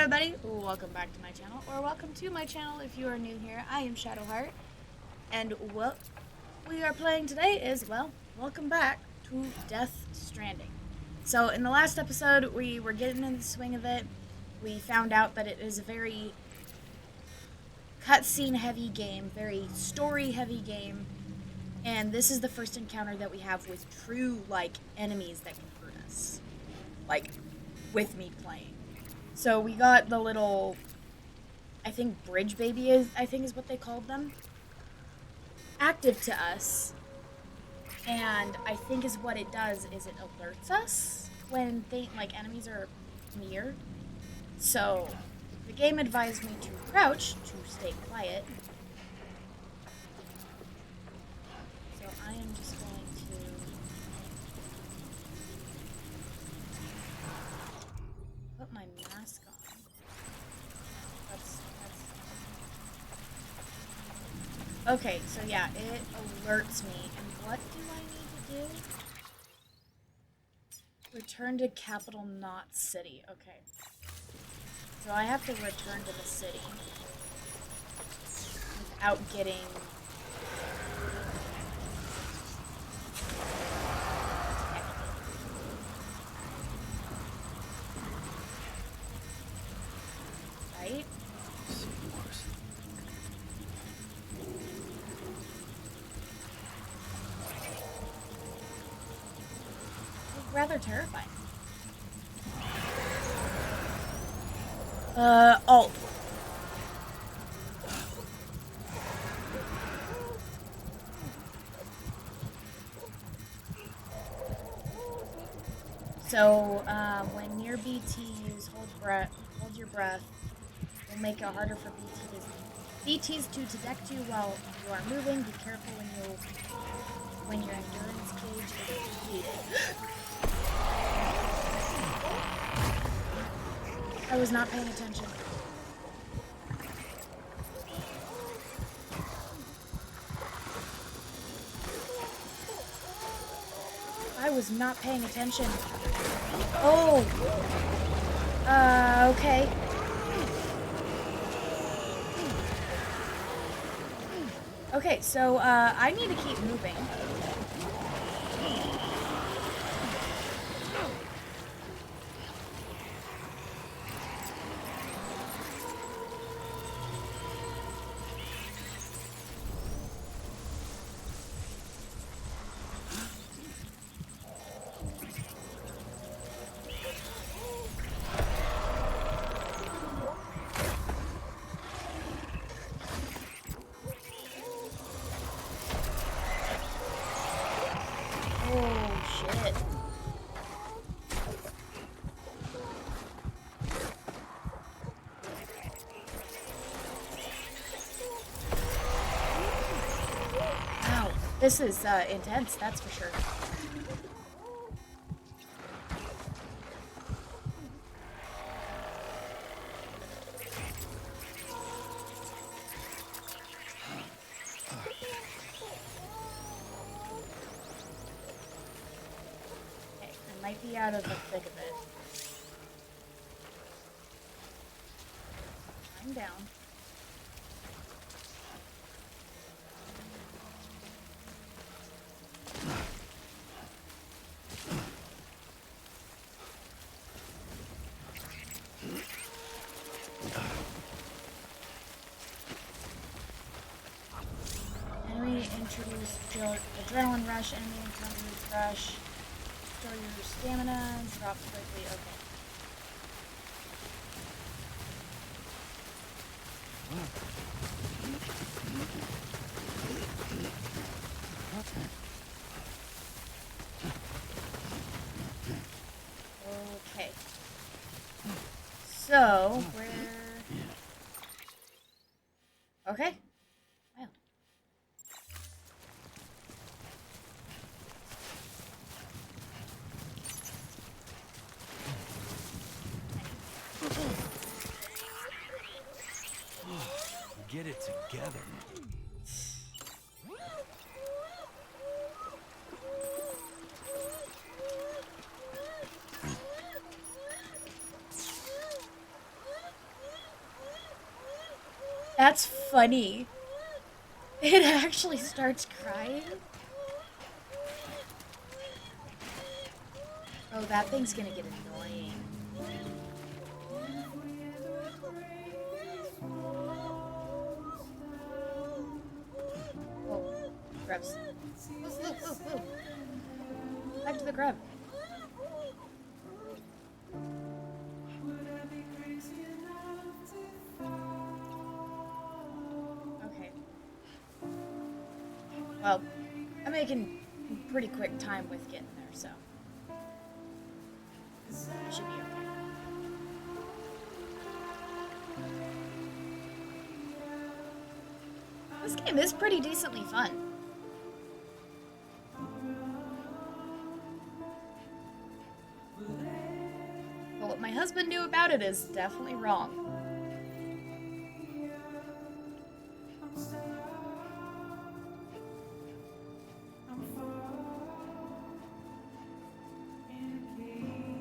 everybody, welcome back to my channel, or welcome to my channel if you are new here. I am Shadowheart, and what we are playing today is, well, welcome back to Death Stranding. So in the last episode, we were getting in the swing of it. We found out that it is a very cutscene heavy game, very story heavy game, and this is the first encounter that we have with true, enemies that can hurt us. With me playing. So we got the little, I think bridge baby is what they called them, active to us, and I think is what it does is it alerts us when enemies are near. So the game advised me to crouch to stay quiet. So I am just going to put my mask on. Okay, so yeah, it alerts me. And what do I need to do? Return to Capital Knot City. Okay. So I have to return to the city without getting... Right? Rather terrifying. Alt. So, when near BT, use hold your breath. Will make it harder for BTs to detect you while you are moving. Be careful when your endurance gauge is depleted. I was not paying attention. I was not paying attention. Oh! Okay. Okay, so, I need to keep moving. This is intense, that's for sure. Okay, I might be out of the thick of it. I'm down. Introduce adrenaline rush, enemy encounters rush, restore your stamina, drop quickly, okay. Okay. So, where... Okay. Wow. Get it together. That's funny. It actually starts crying. Oh, that thing's gonna get annoying. Oh, grubs. Ooh, ooh, ooh, ooh. Back to the grub. Okay. Well, I'm making pretty quick time with getting there, so I should be okay. This game is pretty decently fun. But what my husband knew about it is definitely wrong.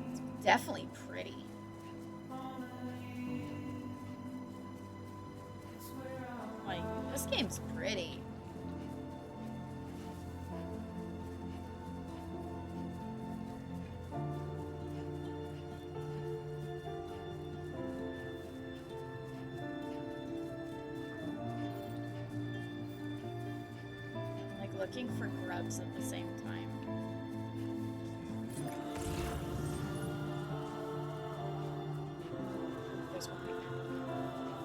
It's definitely pretty. Like, this game's pretty. Like, looking for grubs at the same time. There's one right there.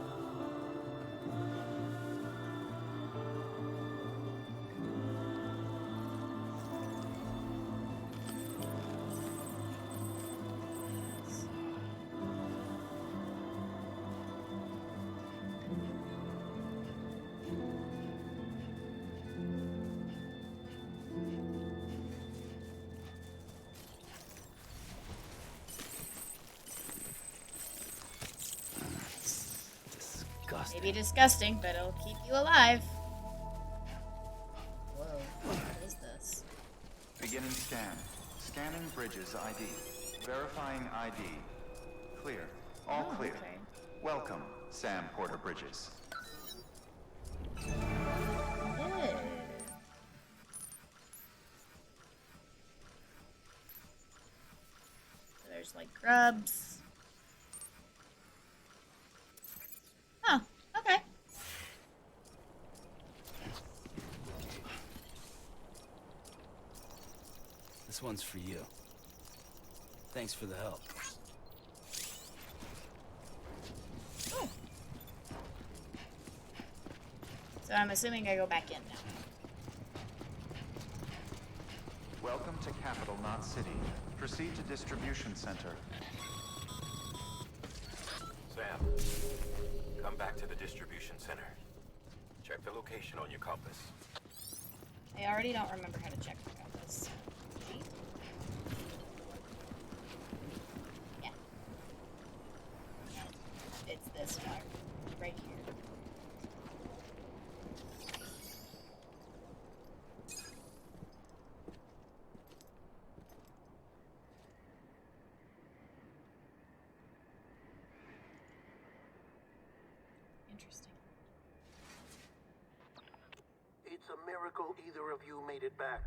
Disgusting. Maybe disgusting, but it'll keep you alive. Whoa, what is this? Beginning scan. Scanning Bridges ID. Verifying ID. Clear. All Oh, clear. okay. Welcome, Sam Porter Bridges. Ew. So there's like grubs. Huh, okay. This one's for you. Thanks for the help. Oh. So I'm assuming I go back in now. Welcome to Capital Knot City. Proceed to Distribution Center. Sam, come back to the distribution center. Check the location on your compass. I already don't remember how to check my compass. Wait. Yeah. It's this one. Right here. Interesting. It's a miracle either of you made it back.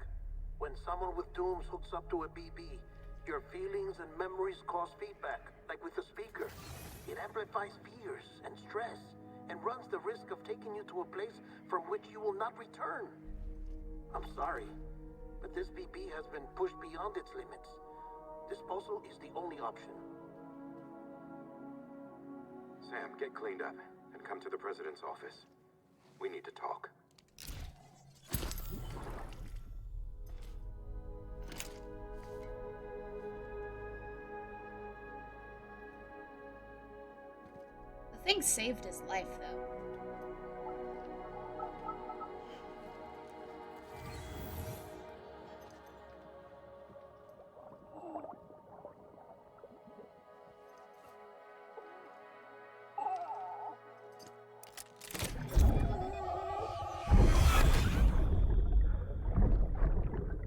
When someone with dooms hooks up to a BB, your feelings and memories cause feedback, like with a speaker. It amplifies fears and stress, and runs the risk of taking you to a place from which you will not return. I'm sorry, but this BB has been pushed beyond its limits. Disposal is the only option. Sam, get cleaned up and come to the president's office. We need to talk. The thing saved his life, though.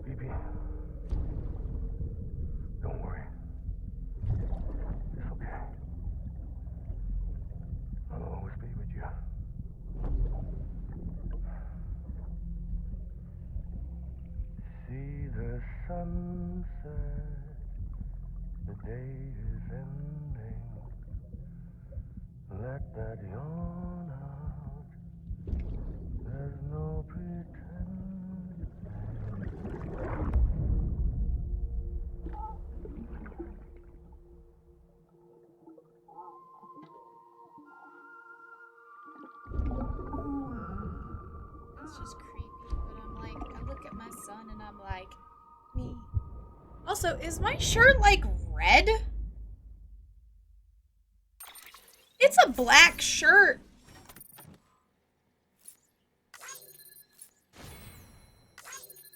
BB, don't worry. It's okay. I'll always be with you. day is ending. Let that yawn out. There's no pretending. It's just creepy, but I'm like, I look at my son and I'm like, me. Also, is my shirt like red? It's a black shirt.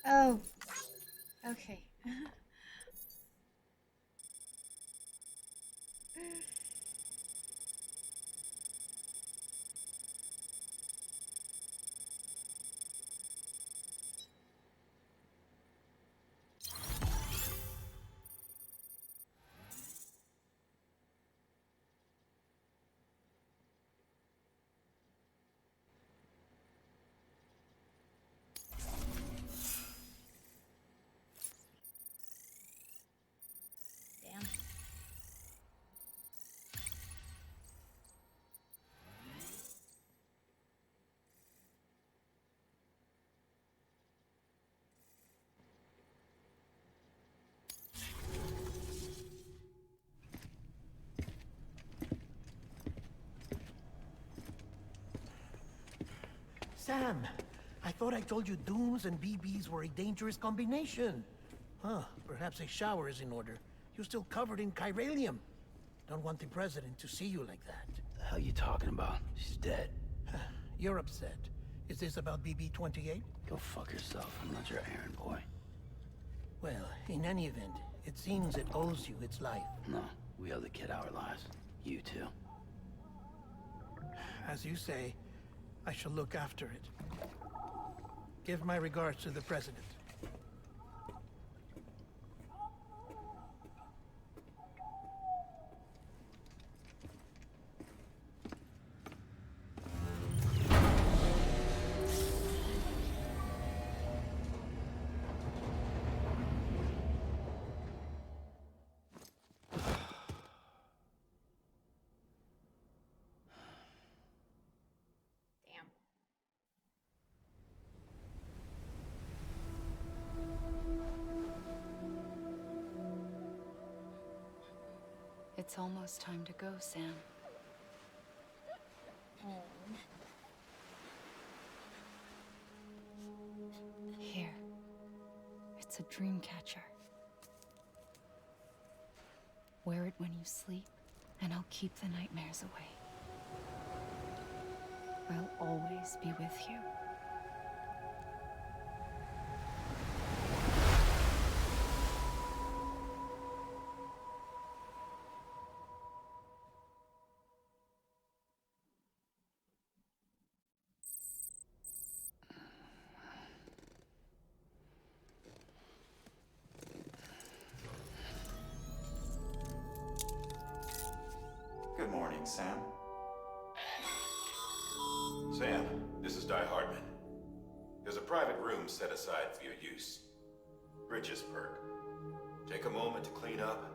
Oh. Okay. Damn. Sam, I thought I told you dooms and BBs were a dangerous combination. Huh, perhaps a shower is in order. You're still covered in chiralium. Don't want the president to see you like that. The hell you talking about? She's dead. You're upset. Is this about BB-28? Go fuck yourself. I'm not your errand boy. Well, in any event, it seems it owes you its life. No, we owe the kid our lives. You too. As you say, I shall look after it. Give my regards to the president. Damn. It's almost time to go, Sam. Here. It's a dream catcher. Wear it when you sleep, and I'll keep the nightmares away. I'll always be with you. Good morning, Sam. Sam, this is Di Hartman. There's a private room set aside for your use. Bridges perk. Take a moment to clean up,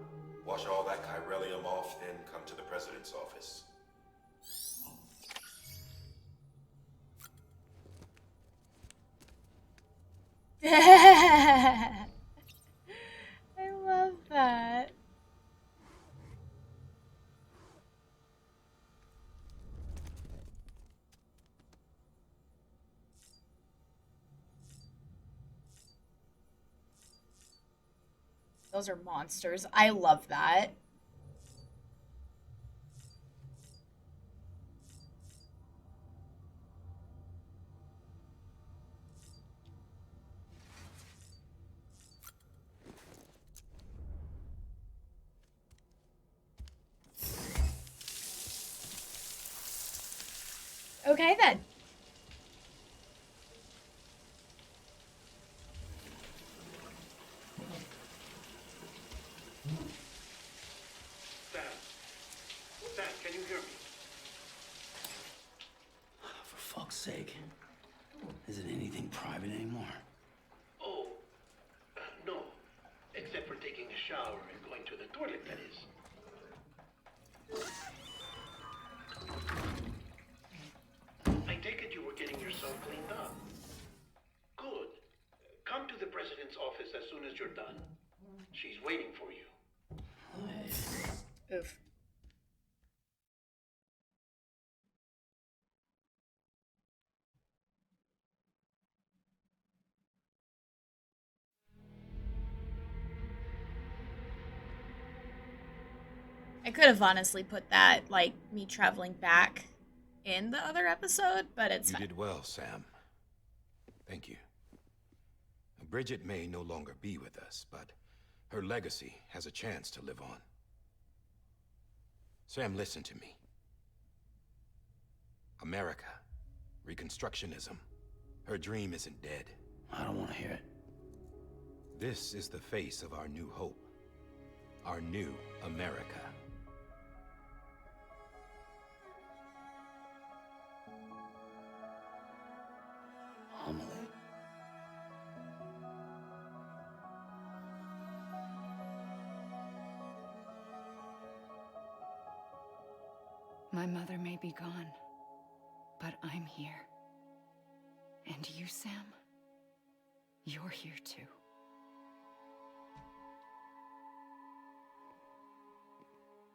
wash all that chiralium off, then come to the president's office. I love that. Those are monsters. I love that. Okay then. Sam, can you hear me? For fuck's sake. Is it anything private anymore? Oh, no. Except for taking a shower and going to the toilet, that is. I take it you were getting yourself cleaned up. Good. Come to the president's office as soon as you're done. She's waiting for you. Oof. I could have honestly put that, like, me traveling back in the other episode, but it's You fine. did well, Sam. Thank you. Bridget may no longer be with us, but her legacy has a chance to live on. Sam, listen to me. America, Reconstructionism, her dream isn't dead. I don't want to hear it. This is the face of our new hope, our new America. Homily. My mother may be gone, but I'm here. And you, Sam? You're here too.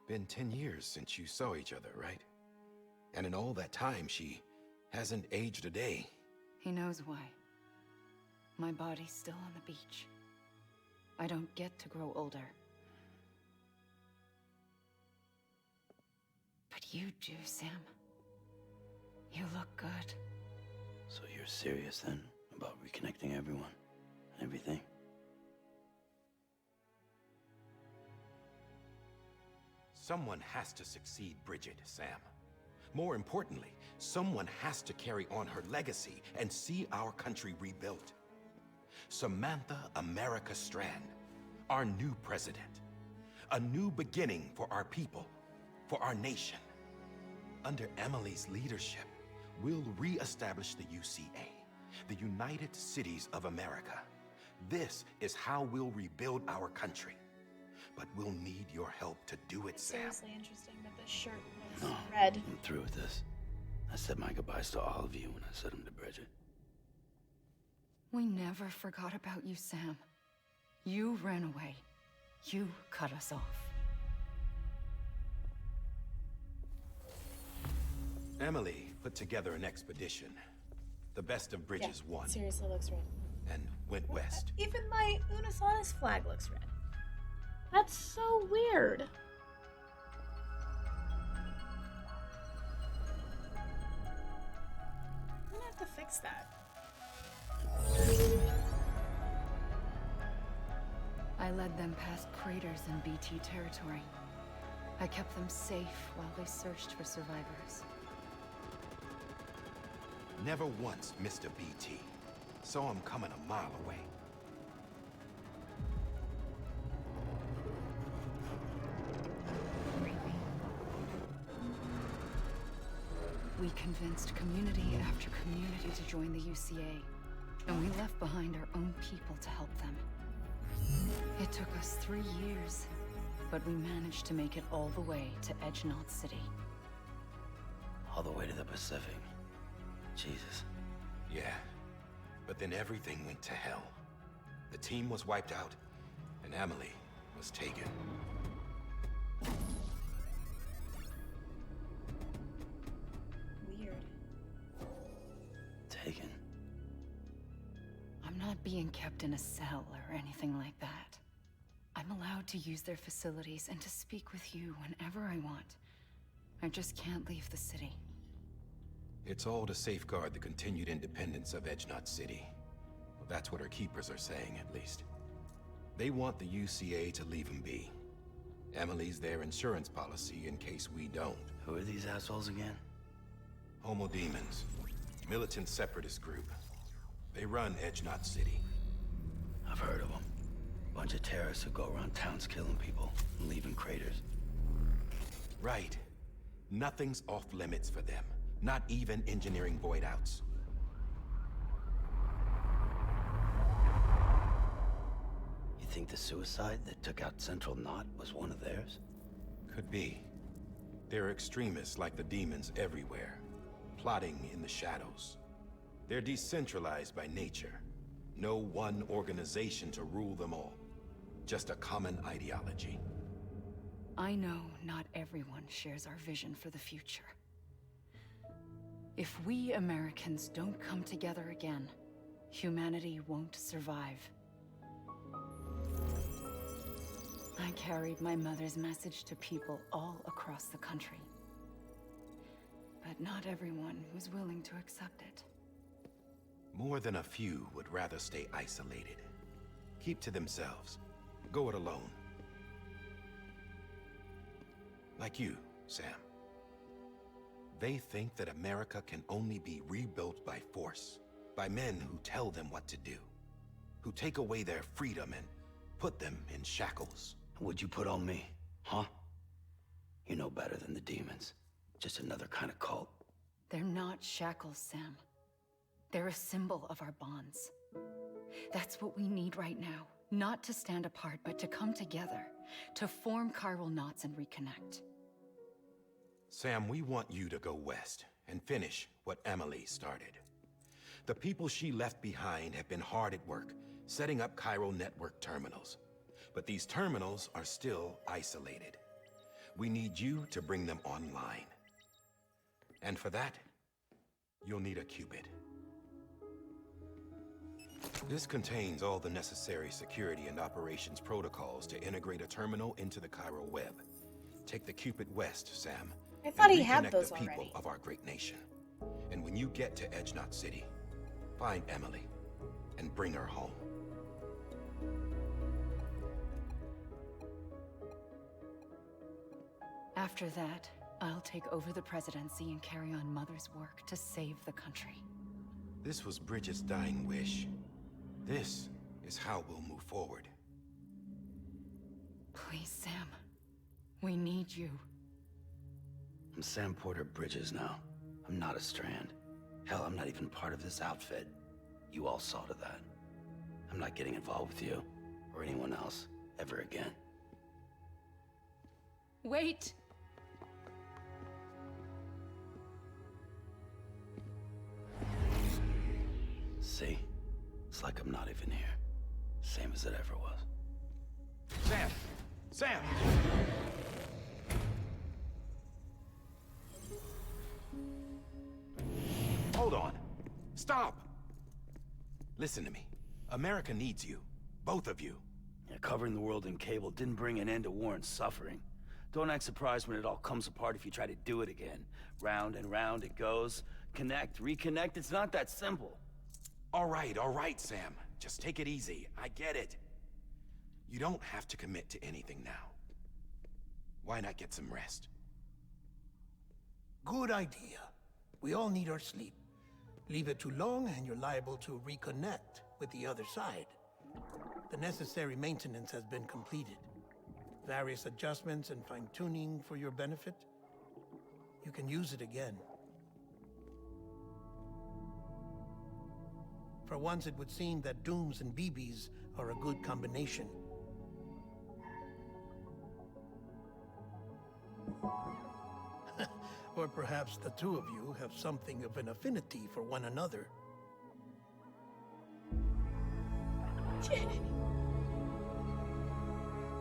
Been 10 years since you saw each other, right? And in all that time, she hasn't aged a day. He knows why. My body's still on the beach. I don't get to grow older. But you do, Sam. You look good. So you're serious then about reconnecting everyone and everything? Someone has to succeed Bridget, Sam. More importantly, someone has to carry on her legacy and see our country rebuilt. Samantha America Strand, our new president. A new beginning for our people, for our nation. Under Emily's leadership, we'll re-establish the UCA, the United Cities of America. This is how we'll rebuild our country. But we'll need your help to do it, Sam. Seriously interesting that this shirt was No, red. I'm through with this. I said my goodbyes to all of you when I said them to Bridget. We never forgot about you, Sam. You ran away. You cut us off. Emily put together an expedition. The best of bridges won Seriously looks red. and went west. Even my Unisonus flag looks red. That's so weird. I'm gonna have to fix that. I led them past craters in BT territory. I kept them safe while they searched for survivors. Never once missed a BT. Saw him coming a mile away. We convinced community after community to join the UCA, and we left behind our own people to help them. It took us 3 years, but we managed to make it all the way to Edgenot City. All the way to the Pacific. Jesus. Yeah, but then everything went to hell. The team was wiped out, and Emily was taken. Weird. Taken. I'm not being kept in a cell or anything like that. I'm allowed to use their facilities and to speak with you whenever I want. I just can't leave the city. It's all to safeguard the continued independence of Edgenot City. Well, that's what our keepers are saying, at least. They want the UCA to leave them be. Emily's their insurance policy in case we don't. Who are these assholes again? Homo Demons, militant separatist group. They run Edgenot City. I've heard of them. Bunch of terrorists who go around towns killing people and leaving craters. Right. Nothing's off limits for them. Not even engineering void outs. You think the suicide that took out Central Knot was one of theirs? Could be. There are extremists like the demons everywhere, plotting in the shadows. They're decentralized by nature. No one organization to rule them all. Just a common ideology. I know not everyone shares our vision for the future. If we Americans don't come together again, humanity won't survive. I carried my mother's message to people all across the country. But not everyone was willing to accept it. More than a few would rather stay isolated. Keep to themselves. Go it alone. Like you, Sam. They think that America can only be rebuilt by force, by men who tell them what to do, who take away their freedom and put them in shackles. What'd you put on me, huh? You know better than the demons. Just another kind of cult. They're not shackles, Sam. They're a symbol of our bonds. That's what we need right now. Not to stand apart, but to come together, to form chiral knots and reconnect. Sam, we want you to go west and finish what Emily started. The people she left behind have been hard at work, setting up chiral network terminals. But these terminals are still isolated. We need you to bring them online. And for that, you'll need a qubit. This contains all the necessary security and operations protocols to integrate a terminal into the chiral web. Take the qubit west, Sam. I thought and he had reconnect those the people already. of our great nation. And when you get to Edge Knot City, find Emily and bring her home. After that, I'll take over the presidency and carry on Mother's work to save the country. This was Bridget's dying wish. This is how we'll move forward. Please, Sam. We need you. I'm Sam Porter Bridges now. I'm not a Strand. Hell, I'm not even part of this outfit. You all saw to that. I'm not getting involved with you, or anyone else, ever again. Wait! See? It's like I'm not even here. Same as it ever was. Sam! Sam! Hold on. Stop! Listen to me. America needs you. Both of you. Yeah, covering the world in cable didn't bring an end to war and suffering. Don't act surprised when it all comes apart if you try to do it again. Round and round it goes. Connect, reconnect, it's not that simple. All right, Sam. Just take it easy. I get it. You don't have to commit to anything now. Why not get some rest? Good idea. We all need our sleep. Leave it too long and you're liable to reconnect with the other side. The necessary maintenance has been completed. Various adjustments and fine-tuning for your benefit. You can use it again. For once, it would seem that Dooms and BBs are a good combination. Or perhaps the two of you have something of an affinity for one another.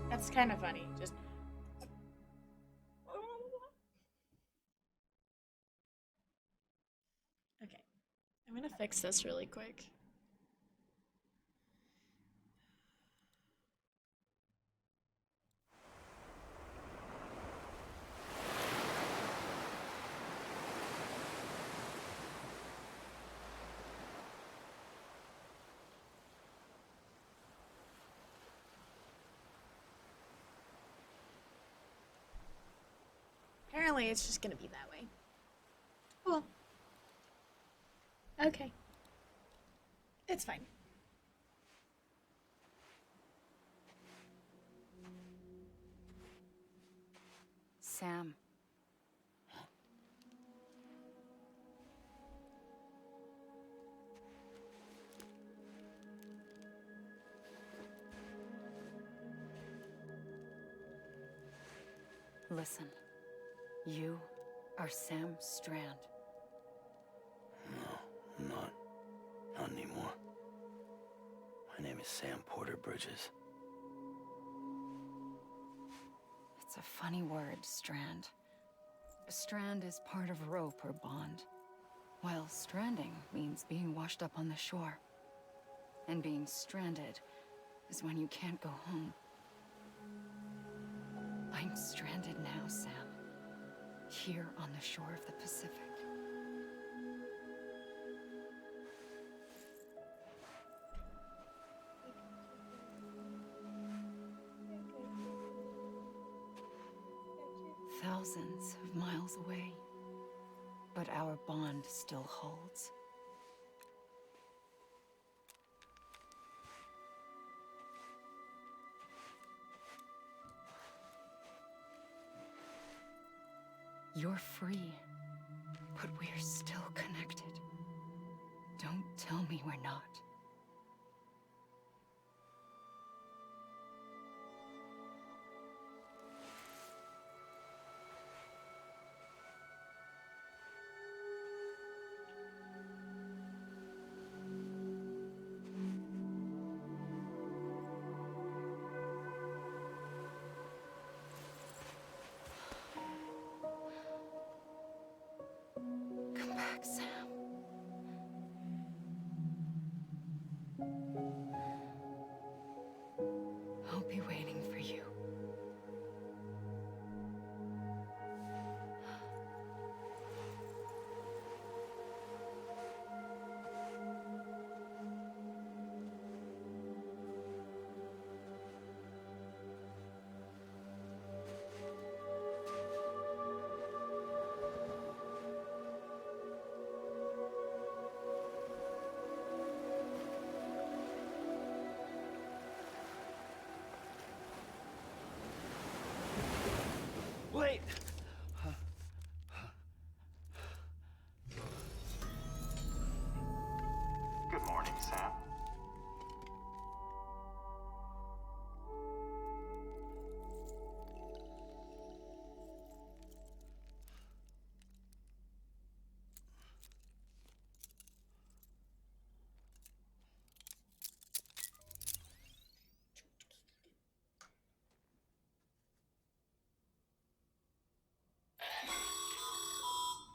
That's kind of funny. Just. Okay. I'm gonna fix this really quick. Apparently, it's just gonna be that way. Cool. Okay. It's fine. Sam. Listen. You are Sam Strand. No, I'm not. Not anymore. My name is Sam Porter Bridges. It's a funny word, Strand. A strand is part of rope or bond, while stranding means being washed up on the shore. And being stranded is when you can't go home. I'm stranded now, Sam. Here on the shore of the Pacific. Thousands of miles away. But our bond still holds. You're free, but we're still connected. Don't tell me we're not. Come back, Sam. I'll be waiting for you. Wait! Good morning, Sam.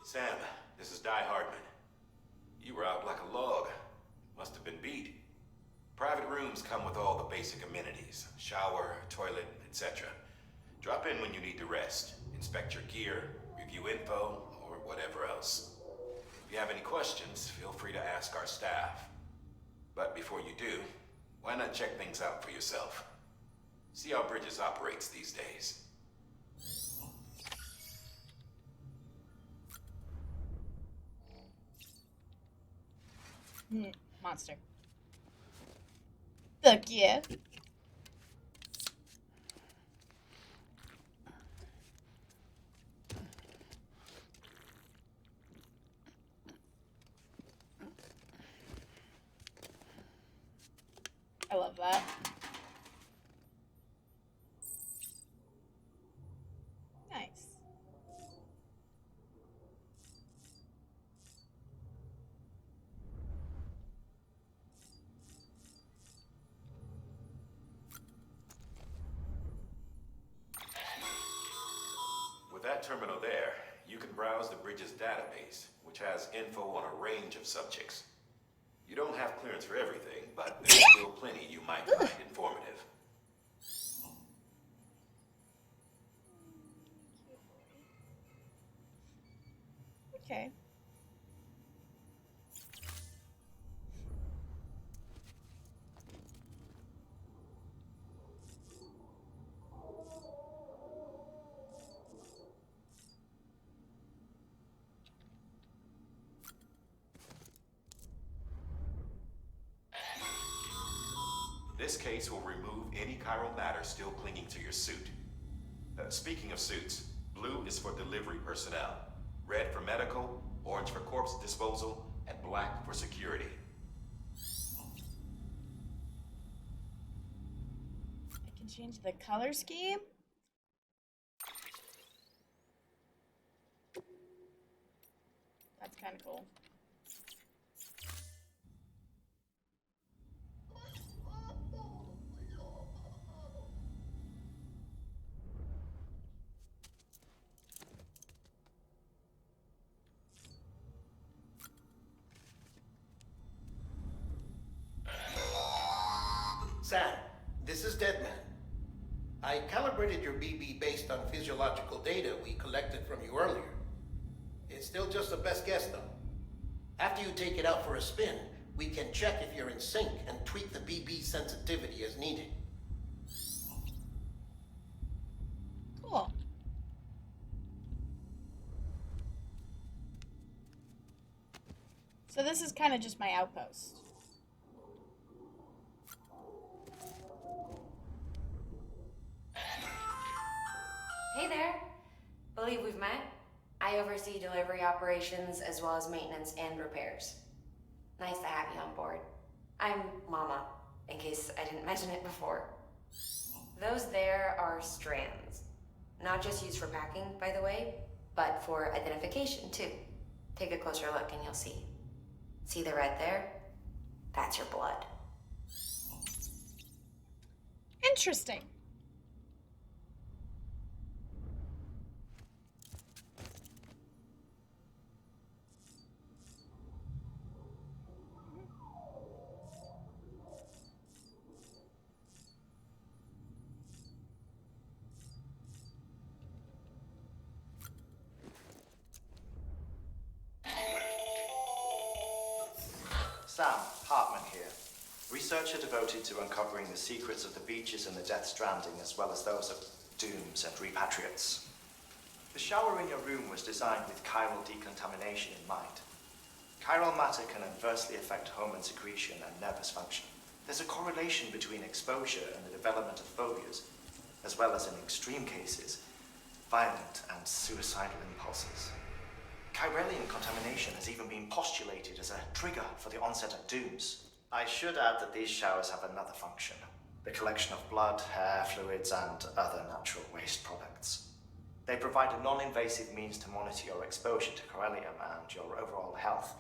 Sam, this is Die-Hardman. You were out like a log. Must have been beat. Private rooms come with all the basic amenities. Shower, toilet, etc. Drop in when you need to rest. Inspect your gear, review info, or whatever else. If you have any questions, feel free to ask our staff. But before you do, why not check things out for yourself? See how Bridges operates these days. Monster. Fuck yeah. I love that. Nice. With that terminal there, you can browse the Bridges database, which has info on a range of subjects. You don't have clearance for everything, but there's still plenty you might find informative. Okay. This case will remove any chiral matter still clinging to your suit. Speaking of suits, blue is for delivery personnel, red for medical, orange for corpse disposal, and black for security. I can change the color scheme. That's kind of cool. Sam, this is Deadman. I calibrated your BB based on physiological data we collected from you earlier. It's still just a best guess, though. After you take it out for a spin, we can check if you're in sync and tweak the BB sensitivity as needed. Cool. So this is kind of just my outpost. Hey there. Believe we've met. I oversee delivery operations as well as maintenance and repairs. Nice to have you on board. I'm Mama, in case I didn't mention it before. Those there are strands. Not just used for packing, by the way, but for identification too. Take a closer look and you'll see. See the red there? That's your blood. Interesting. Sam, Hartman here. Researcher devoted to uncovering the secrets of the beaches and the Death Stranding, as well as those of dooms and repatriates. The shower in your room was designed with chiral decontamination in mind. Chiral matter can adversely affect hormone secretion and nervous function. There's a correlation between exposure and the development of phobias, as well as in extreme cases, violent and suicidal impulses. Chiralian contamination has even been postulated as a trigger for the onset of dooms. I should add that these showers have another function: the collection of blood, hair, fluids, and other natural waste products. They provide a non-invasive means to monitor your exposure to chiralium and your overall health.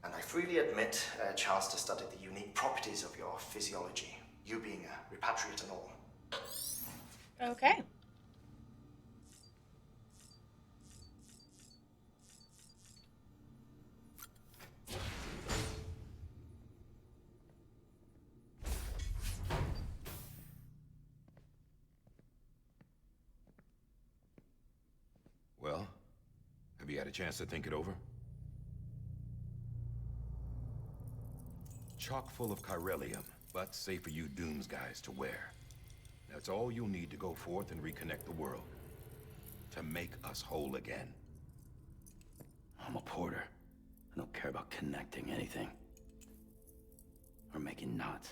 And I freely admit a chance to study the unique properties of your physiology, you being a repatriate and all. Okay. Well, have you had a chance to think it over? Chock full of chiralium, but safe for you Dooms guys to wear. That's all you'll need to go forth and reconnect the world. To make us whole again. I'm a porter. I don't care about connecting anything. Or making knots.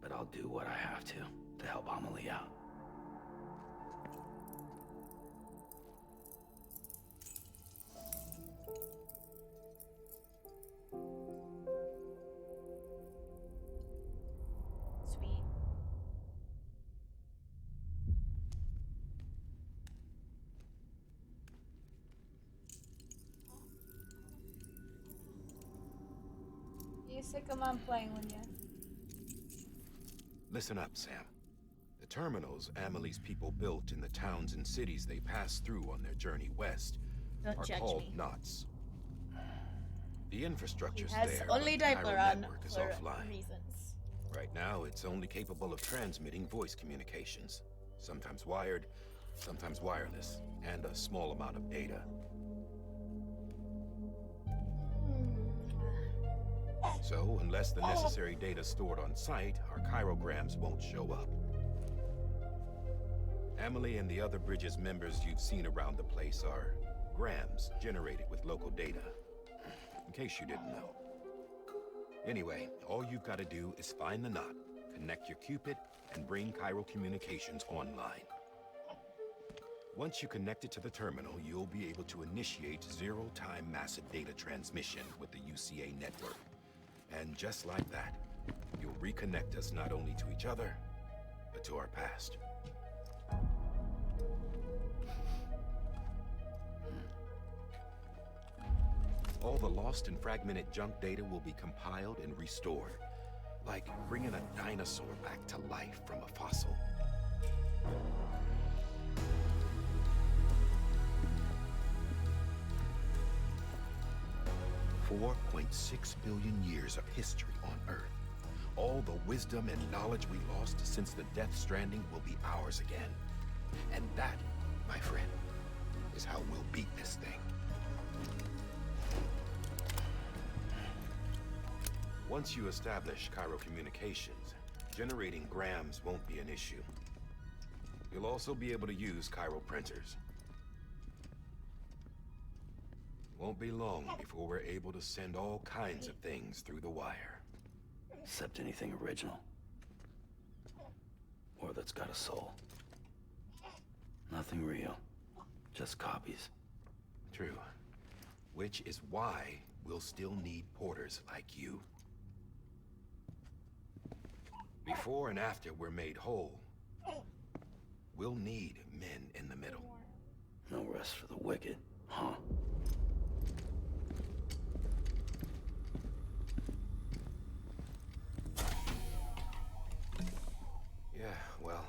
But I'll do what I have to help Amelie out. Sweet. You sick of mom playing with you? Listen up, Sam. The terminals Amelie's people built in the towns and cities they passed through on their journey west Don't are judge called me. knots. The infrastructure's He has there, only but the diaper chiral on network is for offline. reasons. Right now, it's only capable of transmitting voice communications. Sometimes wired, sometimes wireless, and a small amount of data. So, unless the necessary data stored on site, our chirograms won't show up. Amelie and the other Bridges members you've seen around the place are grams generated with local data. In case you didn't know. Anyway, all you've got to do is find the knot, connect your Cupid, and bring chiral communications online. Once you connect it to the terminal, you'll be able to initiate zero-time massive data transmission with the UCA network. And just like that, you'll reconnect us not only to each other, but to our past. All the lost and fragmented junk data will be compiled and restored, like bringing a dinosaur back to life from a fossil. 4.6 billion years of history on Earth. All the wisdom and knowledge we lost since the Death Stranding will be ours again. And that, my friend, is how we'll beat this thing. Once you establish Cairo communications, generating grams won't be an issue. You'll also be able to use Cairo printers. Won't be long before we're able to send all kinds of things through the wire. Except anything original. Or that's got a soul. Nothing real. Just copies. True. Which is why we'll still need porters like you. Before and after we're made whole, we'll need men in the middle. No rest for the wicked, huh? Yeah, well,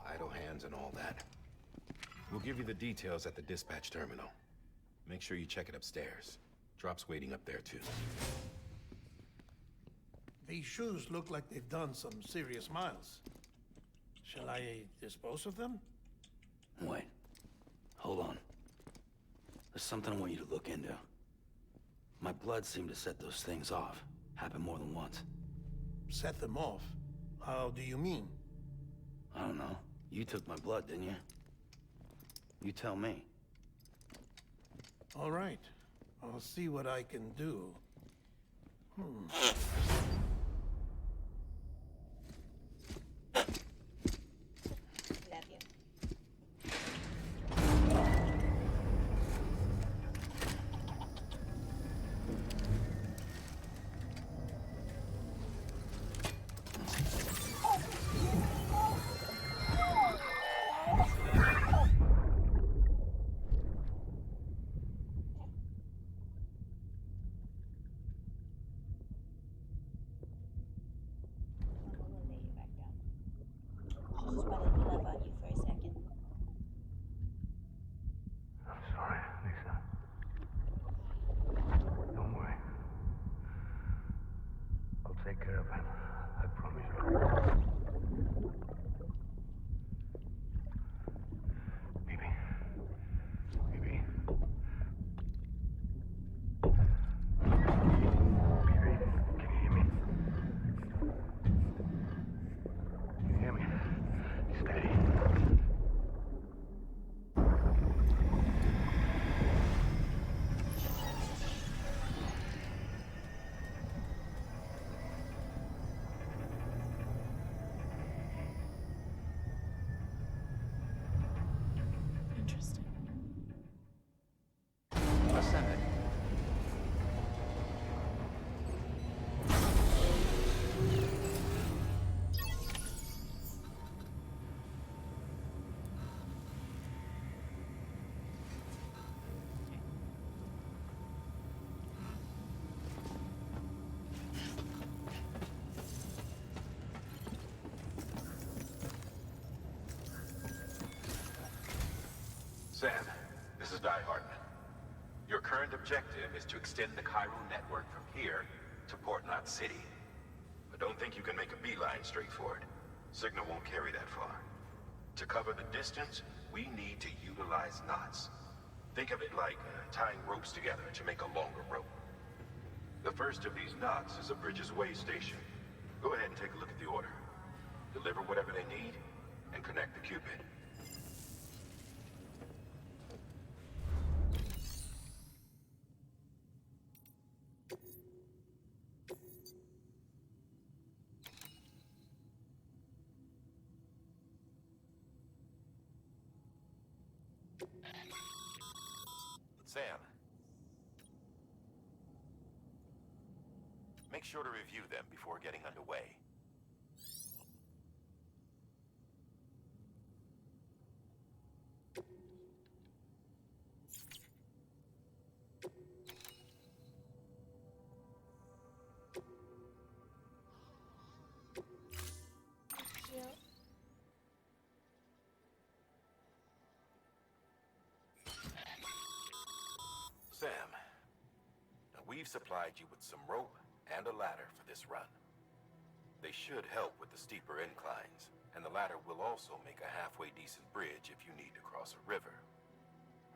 idle hands and all that. We'll give you the details at the dispatch terminal. Make sure you check it upstairs. Drop's waiting up there, too. These shoes look like they've done some serious miles. Shall I dispose of them? Wait. Hold on. There's something I want you to look into. My blood seemed to set those things off. Happened more than once. Set them off? How do you mean? I don't know. You took my blood, didn't you? You tell me. All right. I'll see what I can do. Love you. I'm gonna lay you back down. Just wanted to love on you for a second. I'm sorry, Lisa. Don't worry. I'll take care of him. I promise you. Baby. Baby. Baby, can you hear me? Can you hear me? Steady. Interesting. Ascending. Sam, this is Hartman. Your current objective is to extend the Cairo network from here to Port Knot City. But don't think you can make a beeline straight for it. Signal won't carry that far. To cover the distance, we need to utilize knots. Think of it like tying ropes together to make a longer rope. The first of these knots is a Bridges Way station. Go ahead and take a look at the order. Deliver whatever they need, and connect the Cupid. Sam. Make sure to review them before getting underway. We've supplied you with some rope and a ladder for this run. They should help with the steeper inclines, and the ladder will also make a halfway decent bridge if you need to cross a river.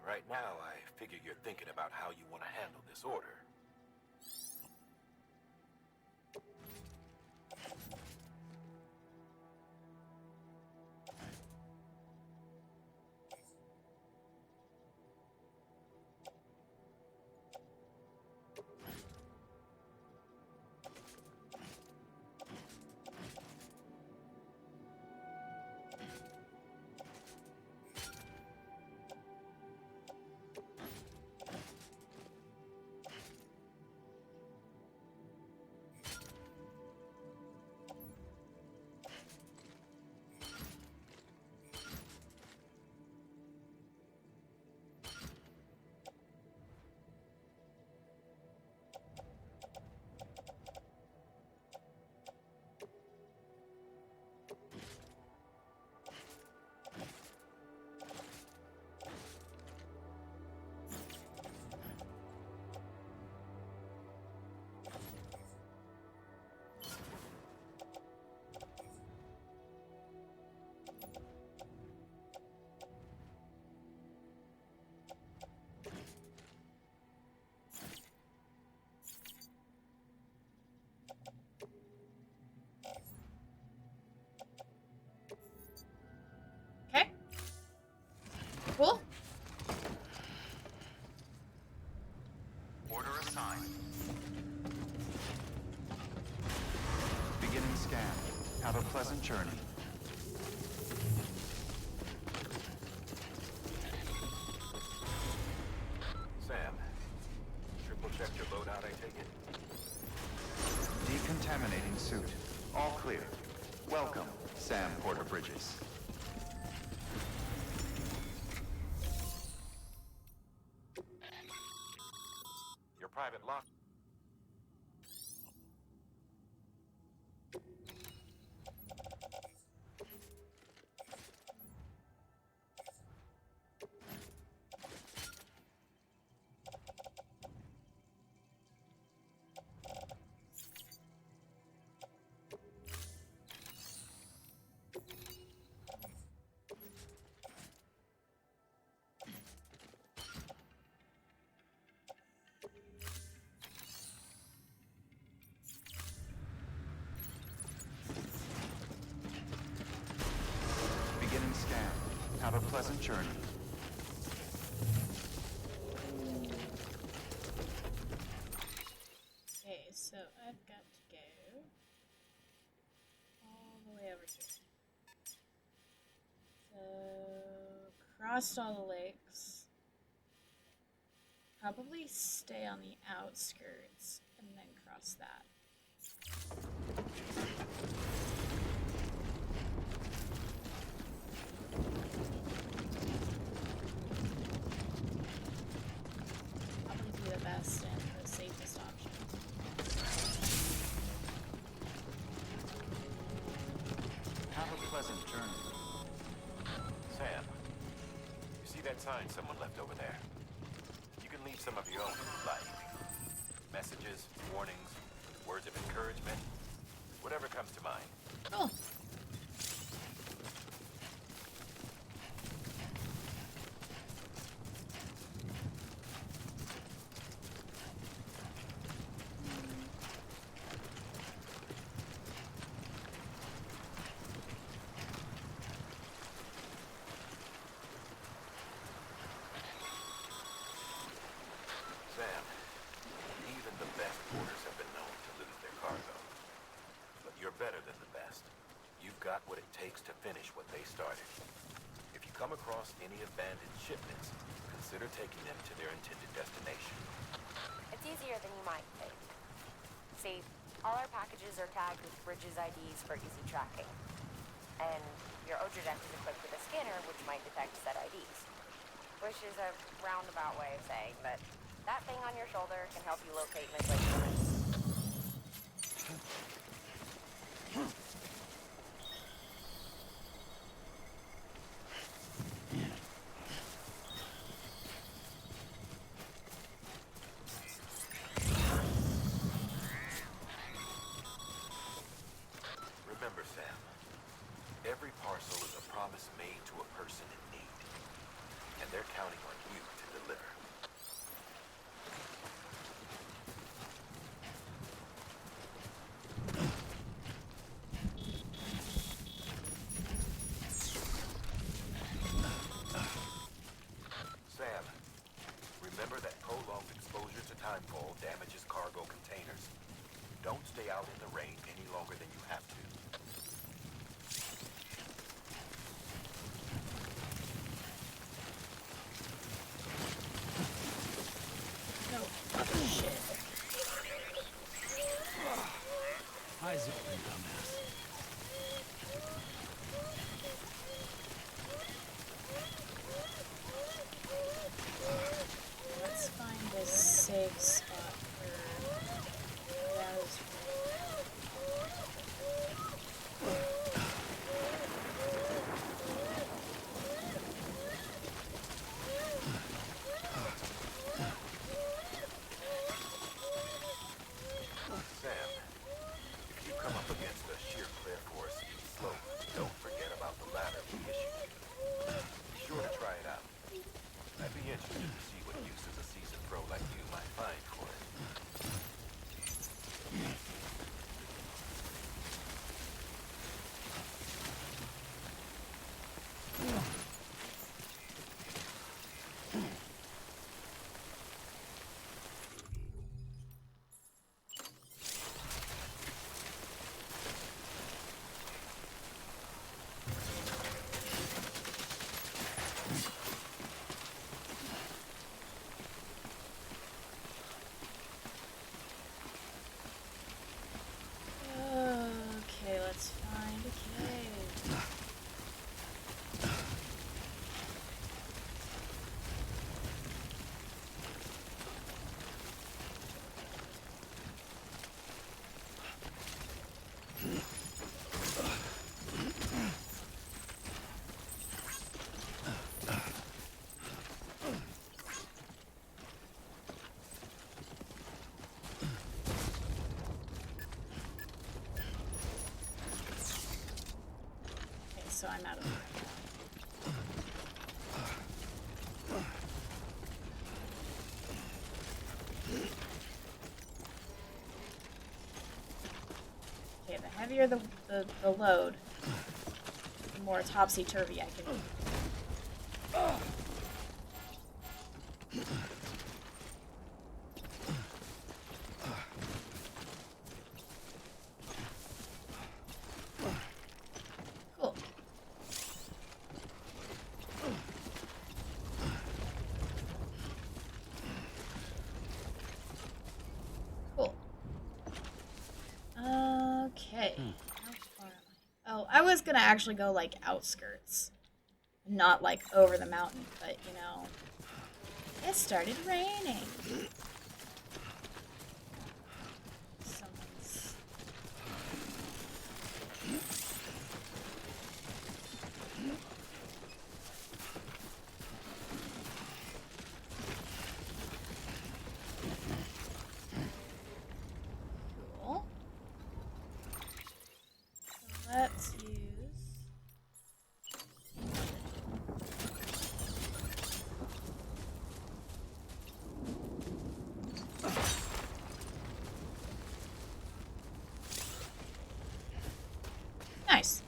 Right now, I figure you're thinking about how you want to handle this order. Okay. Cool. Order assigned. Beginning scan. Have a pleasant journey. Sam, triple checked your loadout, I take it? Decontaminating suit. All clear. Welcome, Sam Porter Bridges. Your private lock. Beginning scan. Have a pleasant journey. Okay, so I've got to go all the way over here. So, crossed all the lakes. Probably stay on the outskirts and then cross that. Probably be the best and the safest option. Have a pleasant journey. Sam, you see that sign someone left over there? You can leave some of your own if you like. Messages, warnings, words of encouragement, whatever comes to mind. Cool. Sam, even the best porters have been known to lose their cargo. But you're better than the best. You've got what it takes to finish what they started. If you come across any abandoned shipments, consider taking them to their intended destination. It's easier than you might think. See, all our packages are tagged with Bridges IDs for easy tracking. And your Odra deck is equipped with a scanner which might detect said IDs. Which is a roundabout way of saying that that thing on your shoulder can help you locate midway shipments. counting on you to deliver. Sam, remember that prolonged exposure to timefall damages cargo containers. Don't stay out in the rain any longer than you have to. No. Shit. Eyes open, dumbass. Let's find a safe spot for Rose. Sam, if you come up against a sheer cliff or a steep slope, don't forget about the ladder we issued you. Be sure to try it out. I'd be interested to see what uses a seasoned pro like you might find for it. Okay, let's find a cave. Okay, so I'm out of the Okay, the heavier the load, the more topsy-turvy I can be. Cool. Cool. Okay. How far am I? Oh, I was gonna actually go like outskirts, not like over the mountain, but you know, it started raining. Someone's. Cool. So let's use. Nice.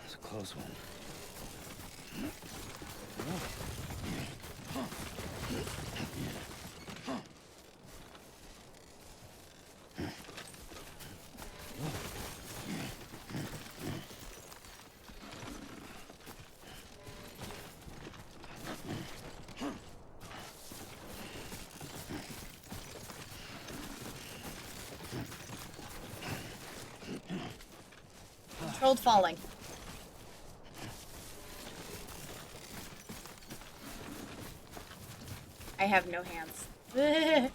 That's a close one. Controlled falling. I have no hands. Okay.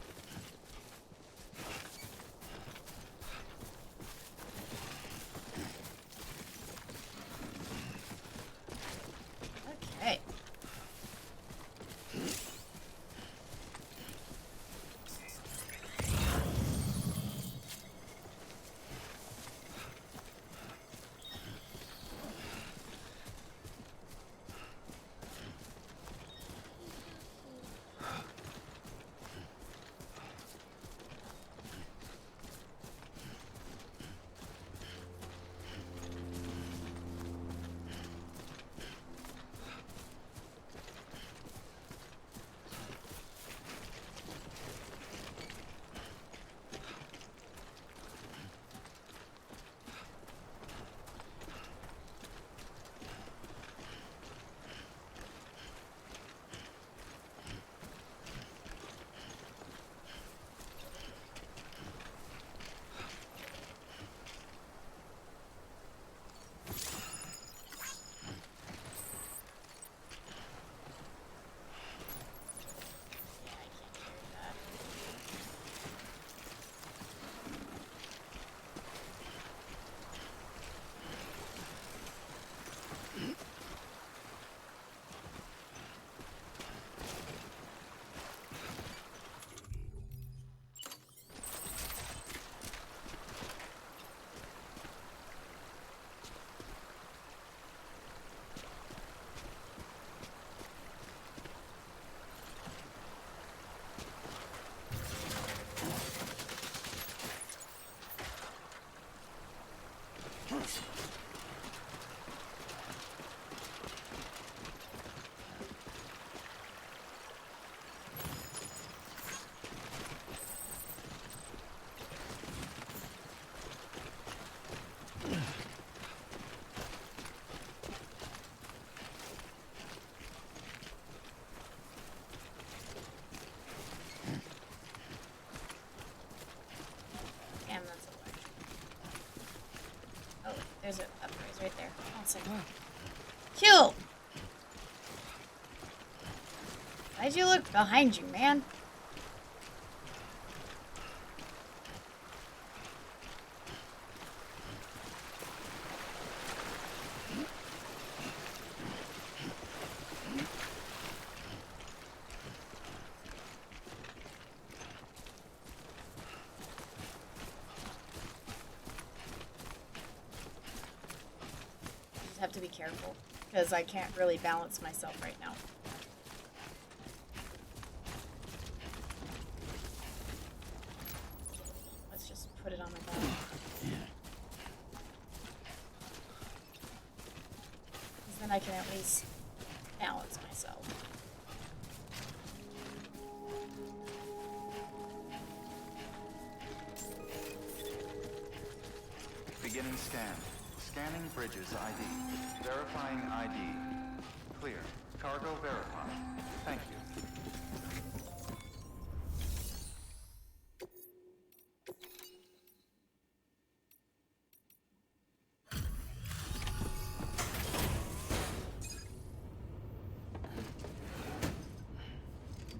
Damn, that's a ledge. Oh, there's an upgrade right there. One second. Kill! Why'd you look behind you, man? Have to be careful because I can't really balance myself right now. Let's just put it on my body. Because then I can at least balance myself. Beginning scan. Scanning Bridges ID. Verifying ID. Clear. Cargo verified. Thank you.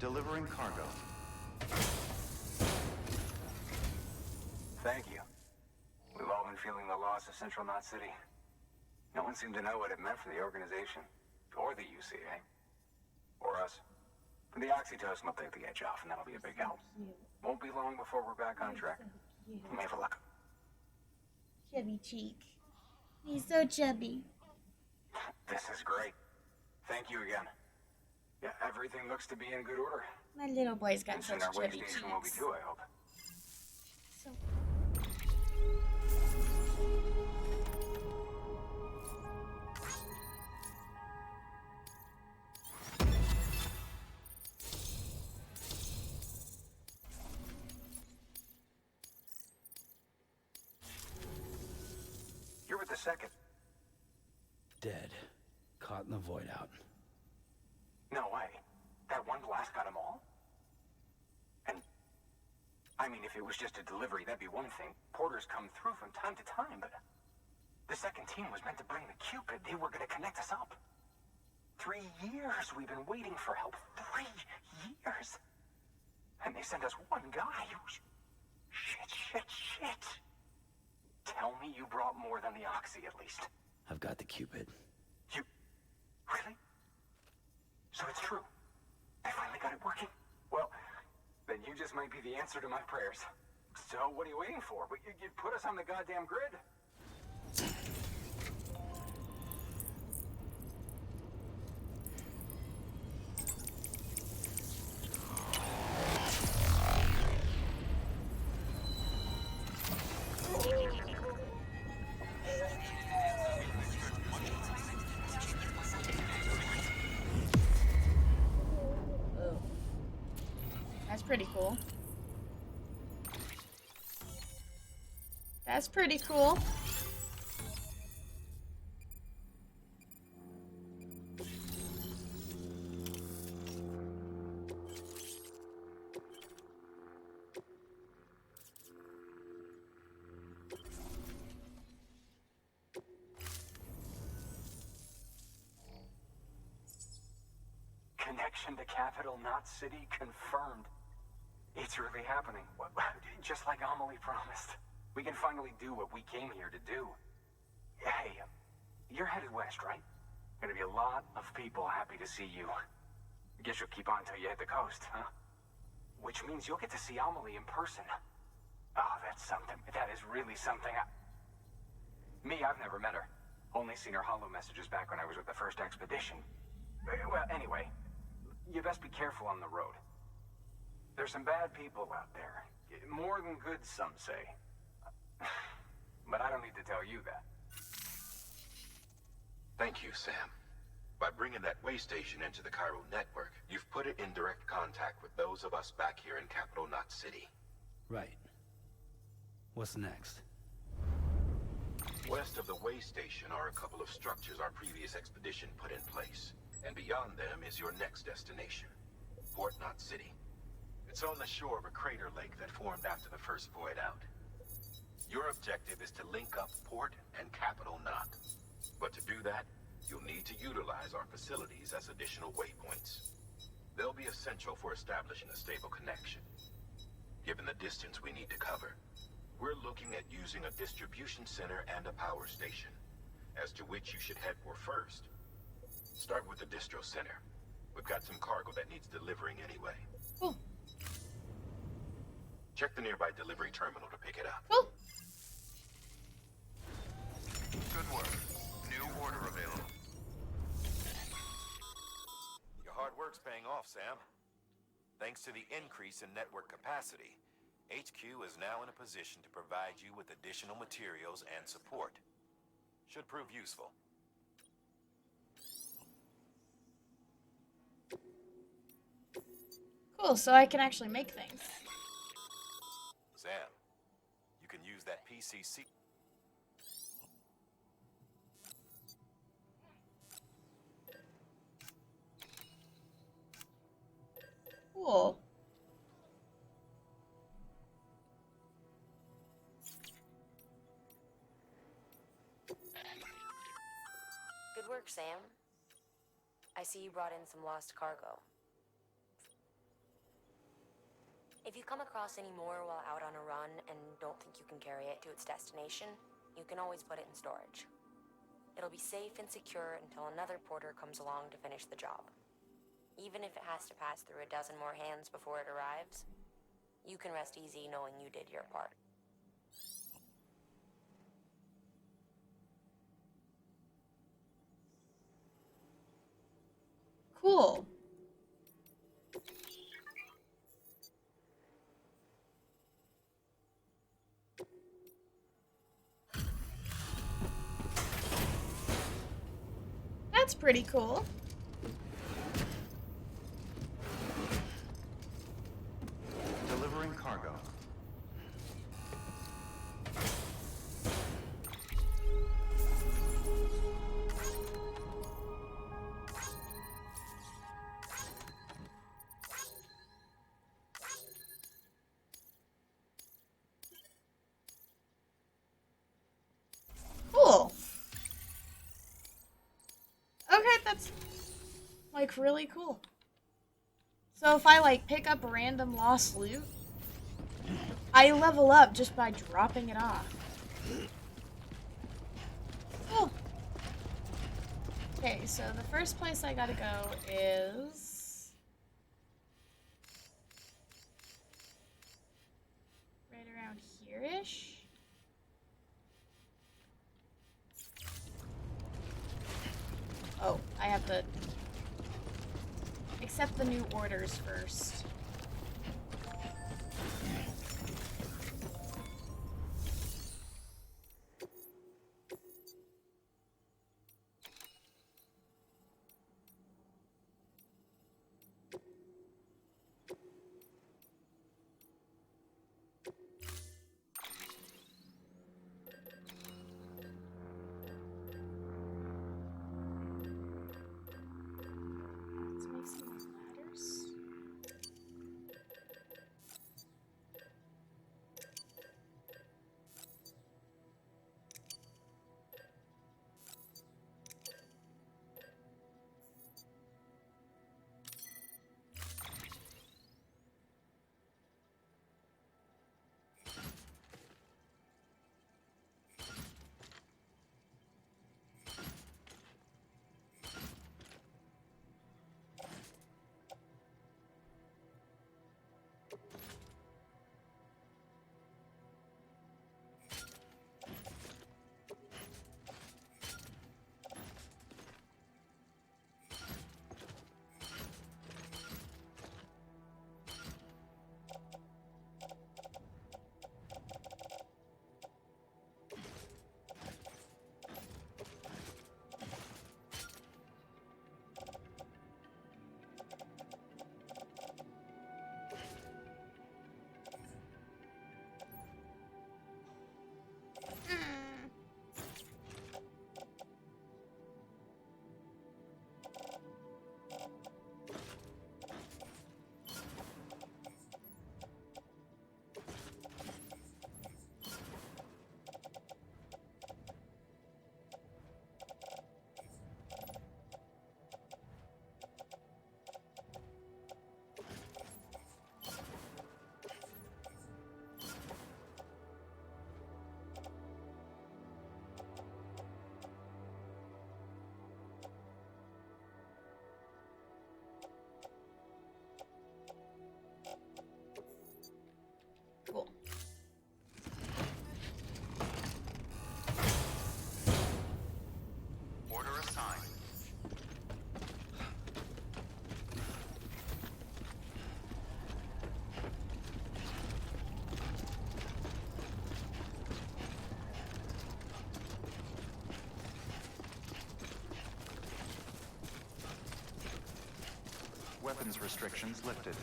Delivering cargo. Thank you. We've all been feeling the loss of Central Knot City. No one seemed to know what it meant for the organization, or the UCA, or us. But the oxytocin will take the edge off, and that'll be a big help. Won't be long before we're back on track. May have a luck. Chubby cheek. He's so chubby. This is great. Thank you again. Yeah, everything looks to be in good order. My little boy's got such our way chubby cheeks. station will be too, I hope. So You're with the second. Dead. Caught in the void out. No way. That one blast got them all? And, I mean, if it was just a delivery, that'd be one thing. Porters come through from time to time, but The second team was meant to bring the Cupid. They were gonna connect us up. 3 years we've been waiting for help. 3 years. And they sent us one guy. Shit. Tell me you brought more than the Oxy, at least. I've got the Cupid. You... Really? So it's true. They finally got it working. Well, then you just might be the answer to my prayers. So what are you waiting for? You put us on the goddamn grid. Oh. That's pretty cool. That's pretty cool. Connection to Capital, not City, confirmed. It's really happening. Just like Amelie promised. We can finally do what we came here to do. Hey, you're headed west, right? Gonna be a lot of people happy to see you. I guess you'll keep on until you hit the coast, huh? Which means you'll get to see Amelie in person. Oh, that's something. That is really something. Me, I've never met her. Only seen her holo messages back when I was with the first expedition. Well, anyway, you best be careful on the road. There's some bad people out there. More than good, some say. But I don't need to tell you that. Thank you, Sam. By bringing that way station into the Cairo network, you've put it in direct contact with those of us back here in Capital Knot City. Right. What's next? West of the way station are a couple of structures our previous expedition put in place. And beyond them is your next destination, Port Knot City. It's on the shore of a crater lake that formed after the first void out. Your objective is to link up Port and Capital Knot. But to do that, you'll need to utilize our facilities as additional waypoints. They'll be essential for establishing a stable connection. Given the distance we need to cover, we're looking at using a distribution center and a power station, as to which you should head for first. Start with the distro center. We've got some cargo that needs delivering anyway. Cool. Check the nearby delivery terminal to pick it up. Cool. Good work. New order available. Your hard work's paying off, Sam. Thanks to the increase in network capacity, HQ is now in a position to provide you with additional materials and support. Should prove useful. Cool, so I can actually make things. Sam, you can use that PCC. Cool. Good work, Sam. I see you brought in some lost cargo. If you come across any more while out on a run and don't think you can carry it to its destination, you can always put it in storage. It'll be safe and secure until another porter comes along to finish the job. Even if it has to pass through a dozen more hands before it arrives, you can rest easy knowing you did your part. Cool. That's pretty cool. Delivering cargo. Cool. that's like really cool. So if I like pick up random lost loot, I level up just by dropping it off. Cool. Okay, so the first place I gotta go is right around here-ish. Oh, I have to accept the new orders first. Let's make some more ladders. Cool. Order assigned. Weapons restrictions lifted.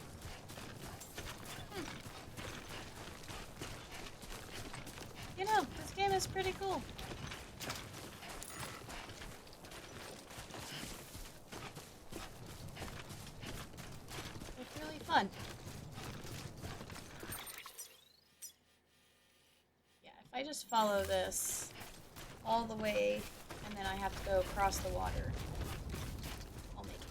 You know, this game is pretty cool. It's really fun. Yeah, if I just follow this all the way and then I have to go across the water, I'll make it.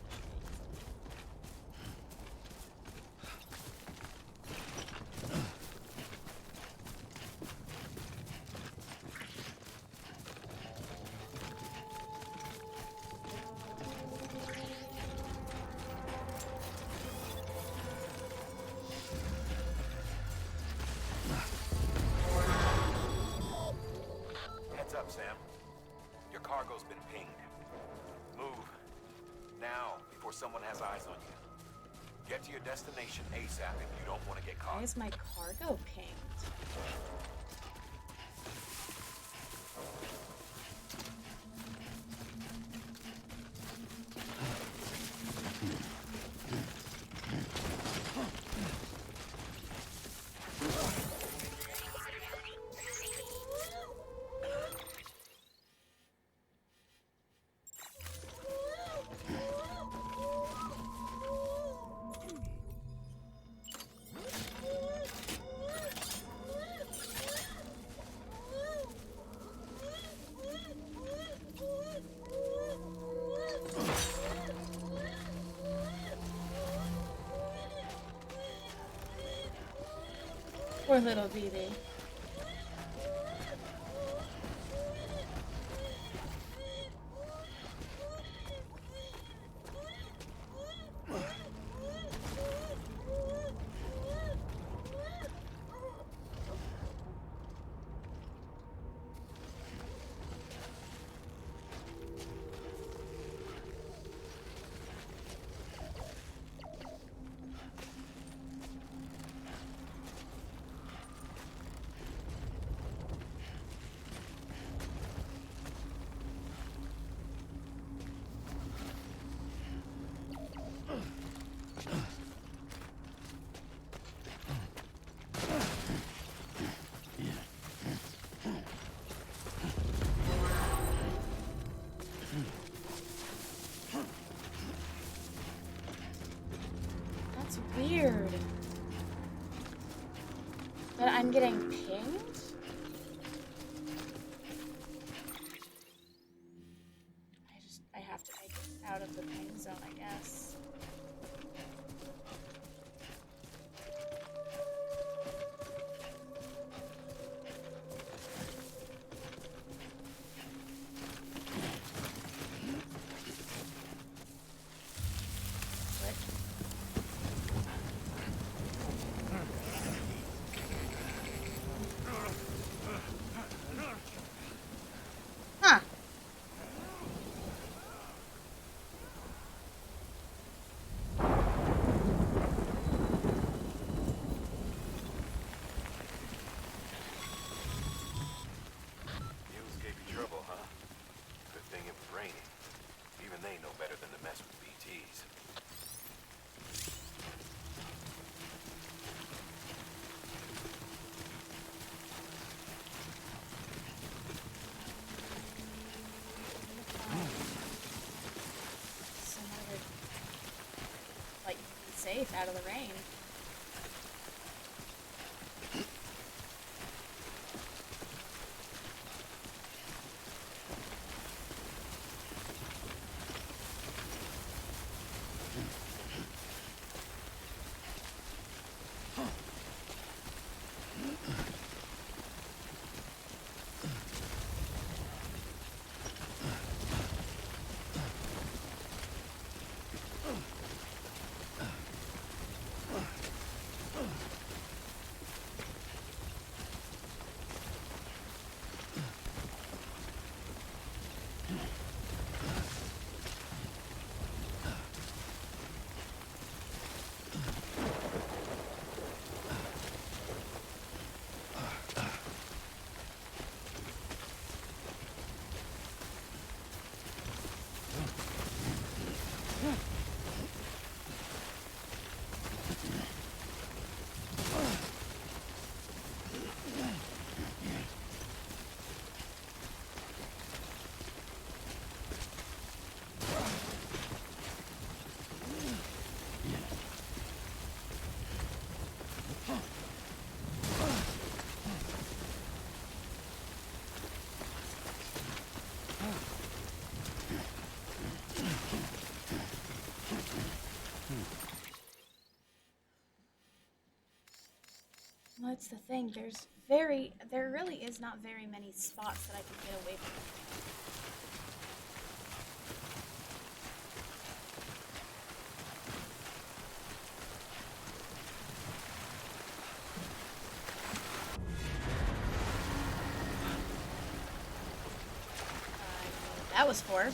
Heads up, Sam. Your cargo's been pinged. Move. Now, before someone has eyes on you. Get to your destination ASAP if you don't want to get caught. Why is my cargo pinged? Poor little BB. That's weird. But I'm getting pinged? I have to make it out of the ping zone, I guess. Huh. Mules gave you trouble, huh? Good thing it was raining. Even they know better than to mess with BTs. Somewhere to, like, be safe out of the rain. Well, that's the thing. There really is not very many spots that I could get away from. That was for.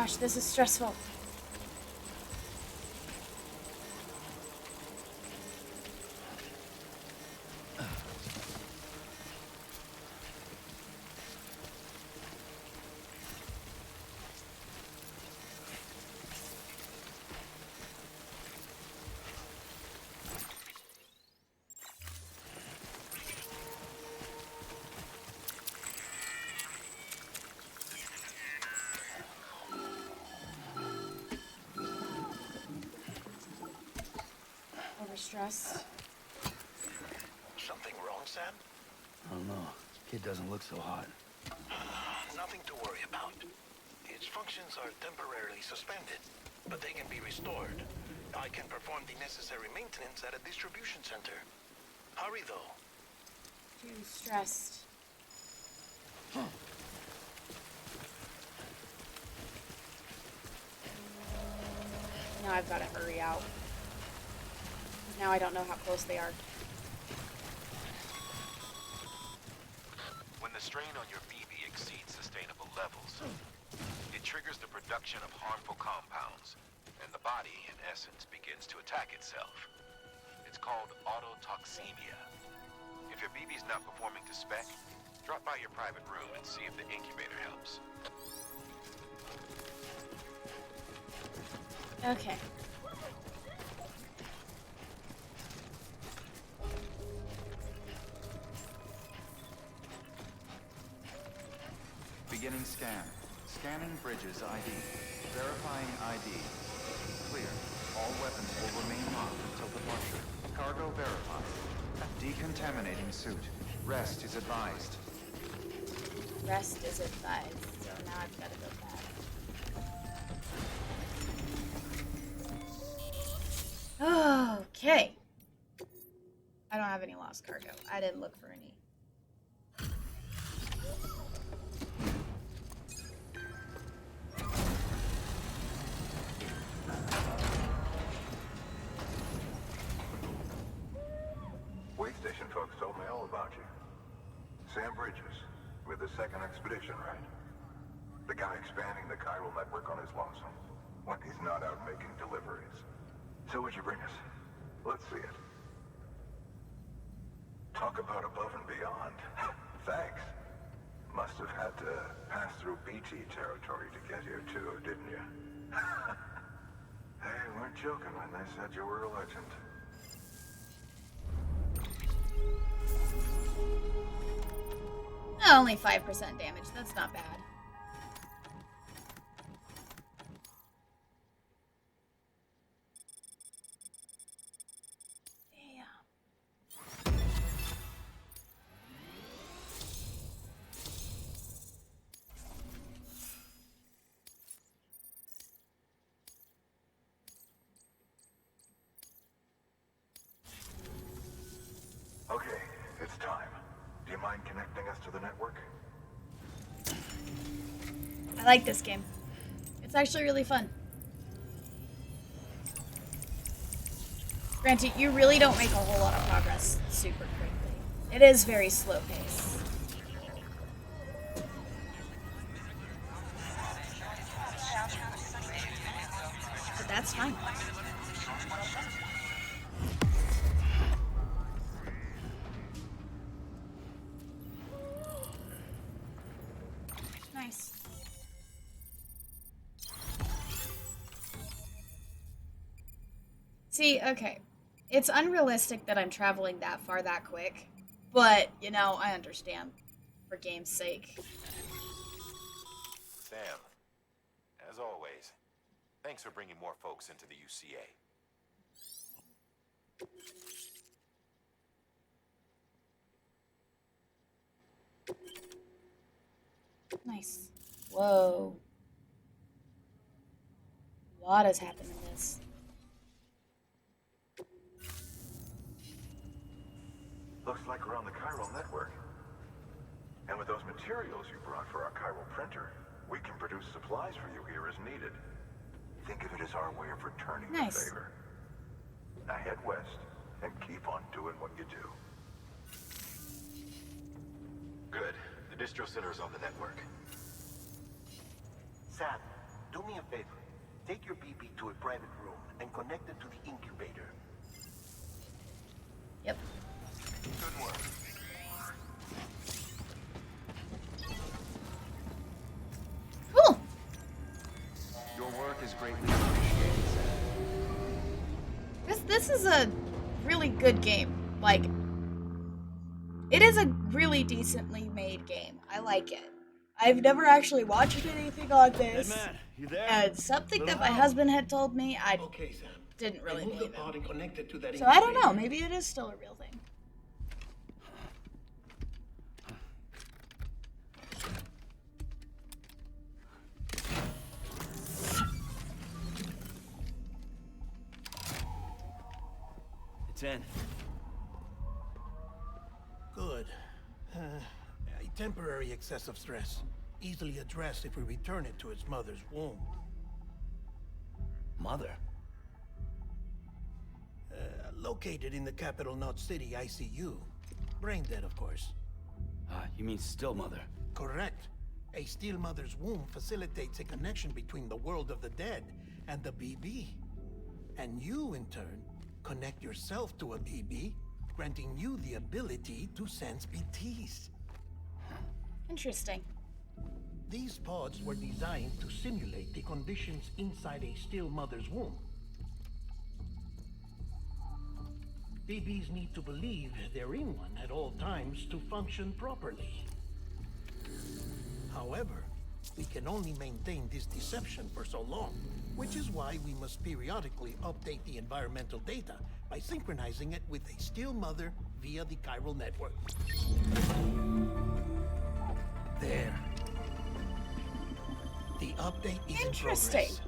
gosh, this is stressful. Overstressed. Something wrong, Sam? I don't know. Kid doesn't look so hot. Nothing to worry about. Its functions are temporarily suspended, but they can be restored. I can perform the necessary maintenance at a distribution center. Hurry, though. Too stressed. Now I've got to hurry out. Now I don't know how close they are. When the strain on your BB exceeds sustainable levels, it triggers the production of harmful compounds, and the body, in essence, begins to attack itself. It's called autotoxemia. If your BB's not performing to spec, drop by your private room and see if the incubator helps. Okay. Beginning scan. Scanning bridges ID. Verifying ID. Clear. All weapons will remain locked until departure. Cargo verified. Decontaminating suit. Rest is advised. Rest is advised, so now I've got to go back. Okay. I don't have any lost cargo. I didn't look for any. Wait station folks told me all about you. Sam Bridges, with the second expedition, right? The guy expanding the chiral network on his lonesome, when he's not out making deliveries. So what'd you bring us? Let's see it. Talk about above and beyond. Thanks. Must have had to pass through BT territory to get here too, didn't you? They weren't joking when they said you were a legend. Only 5% damage. That's not bad. Okay, it's time. Do you mind connecting us to the network? I like this game. It's actually really fun. Granted, you really don't make a whole lot of progress super quickly. It is very slow paced. But that's fine. Nice. See, okay. It's unrealistic that I'm traveling that far that quick, but, you know, I understand. For game's sake. Sam, as always, thanks for bringing more folks into the UCA. Nice. Whoa. A lot has happened in this. Looks like we're on the chiral network. And with those materials you brought for our chiral printer, we can produce supplies for you here as needed. Think of it as our way of returning the favor. Now head west and keep on doing what you do. Good. The distro center is on the network. Sam, do me a favor. Take your BB to a private room and connect it to the incubator. Yep. Good work. Cool. Your work is greatly appreciated, Sam. This is a really good game. Like, it is a really decently made game. I like it. I've never actually watched anything on this. Hey man, you there? And something that my Little husband had told me, I Okay, Sam. didn't really Remove believe the pod him. and connect it to that So I don't know. incubator. Maybe it is still a real thing. It's in. Good. A temporary excessive stress. Easily addressed if we return it to its mother's womb. Mother? Located in the capital Knot City ICU. Brain dead, of course. You mean still mother? Correct. A still mother's womb facilitates a connection between the world of the dead and the BB. And you, in turn, connect yourself to a BB, granting you the ability to sense BTs. Interesting. These pods were designed to simulate the conditions inside a still mother's womb. BBs need to believe they're in one at all times to function properly. However, we can only maintain this deception for so long, which is why we must periodically update the environmental data by synchronizing it with a still mother via the chiral network. There. The update is in progress.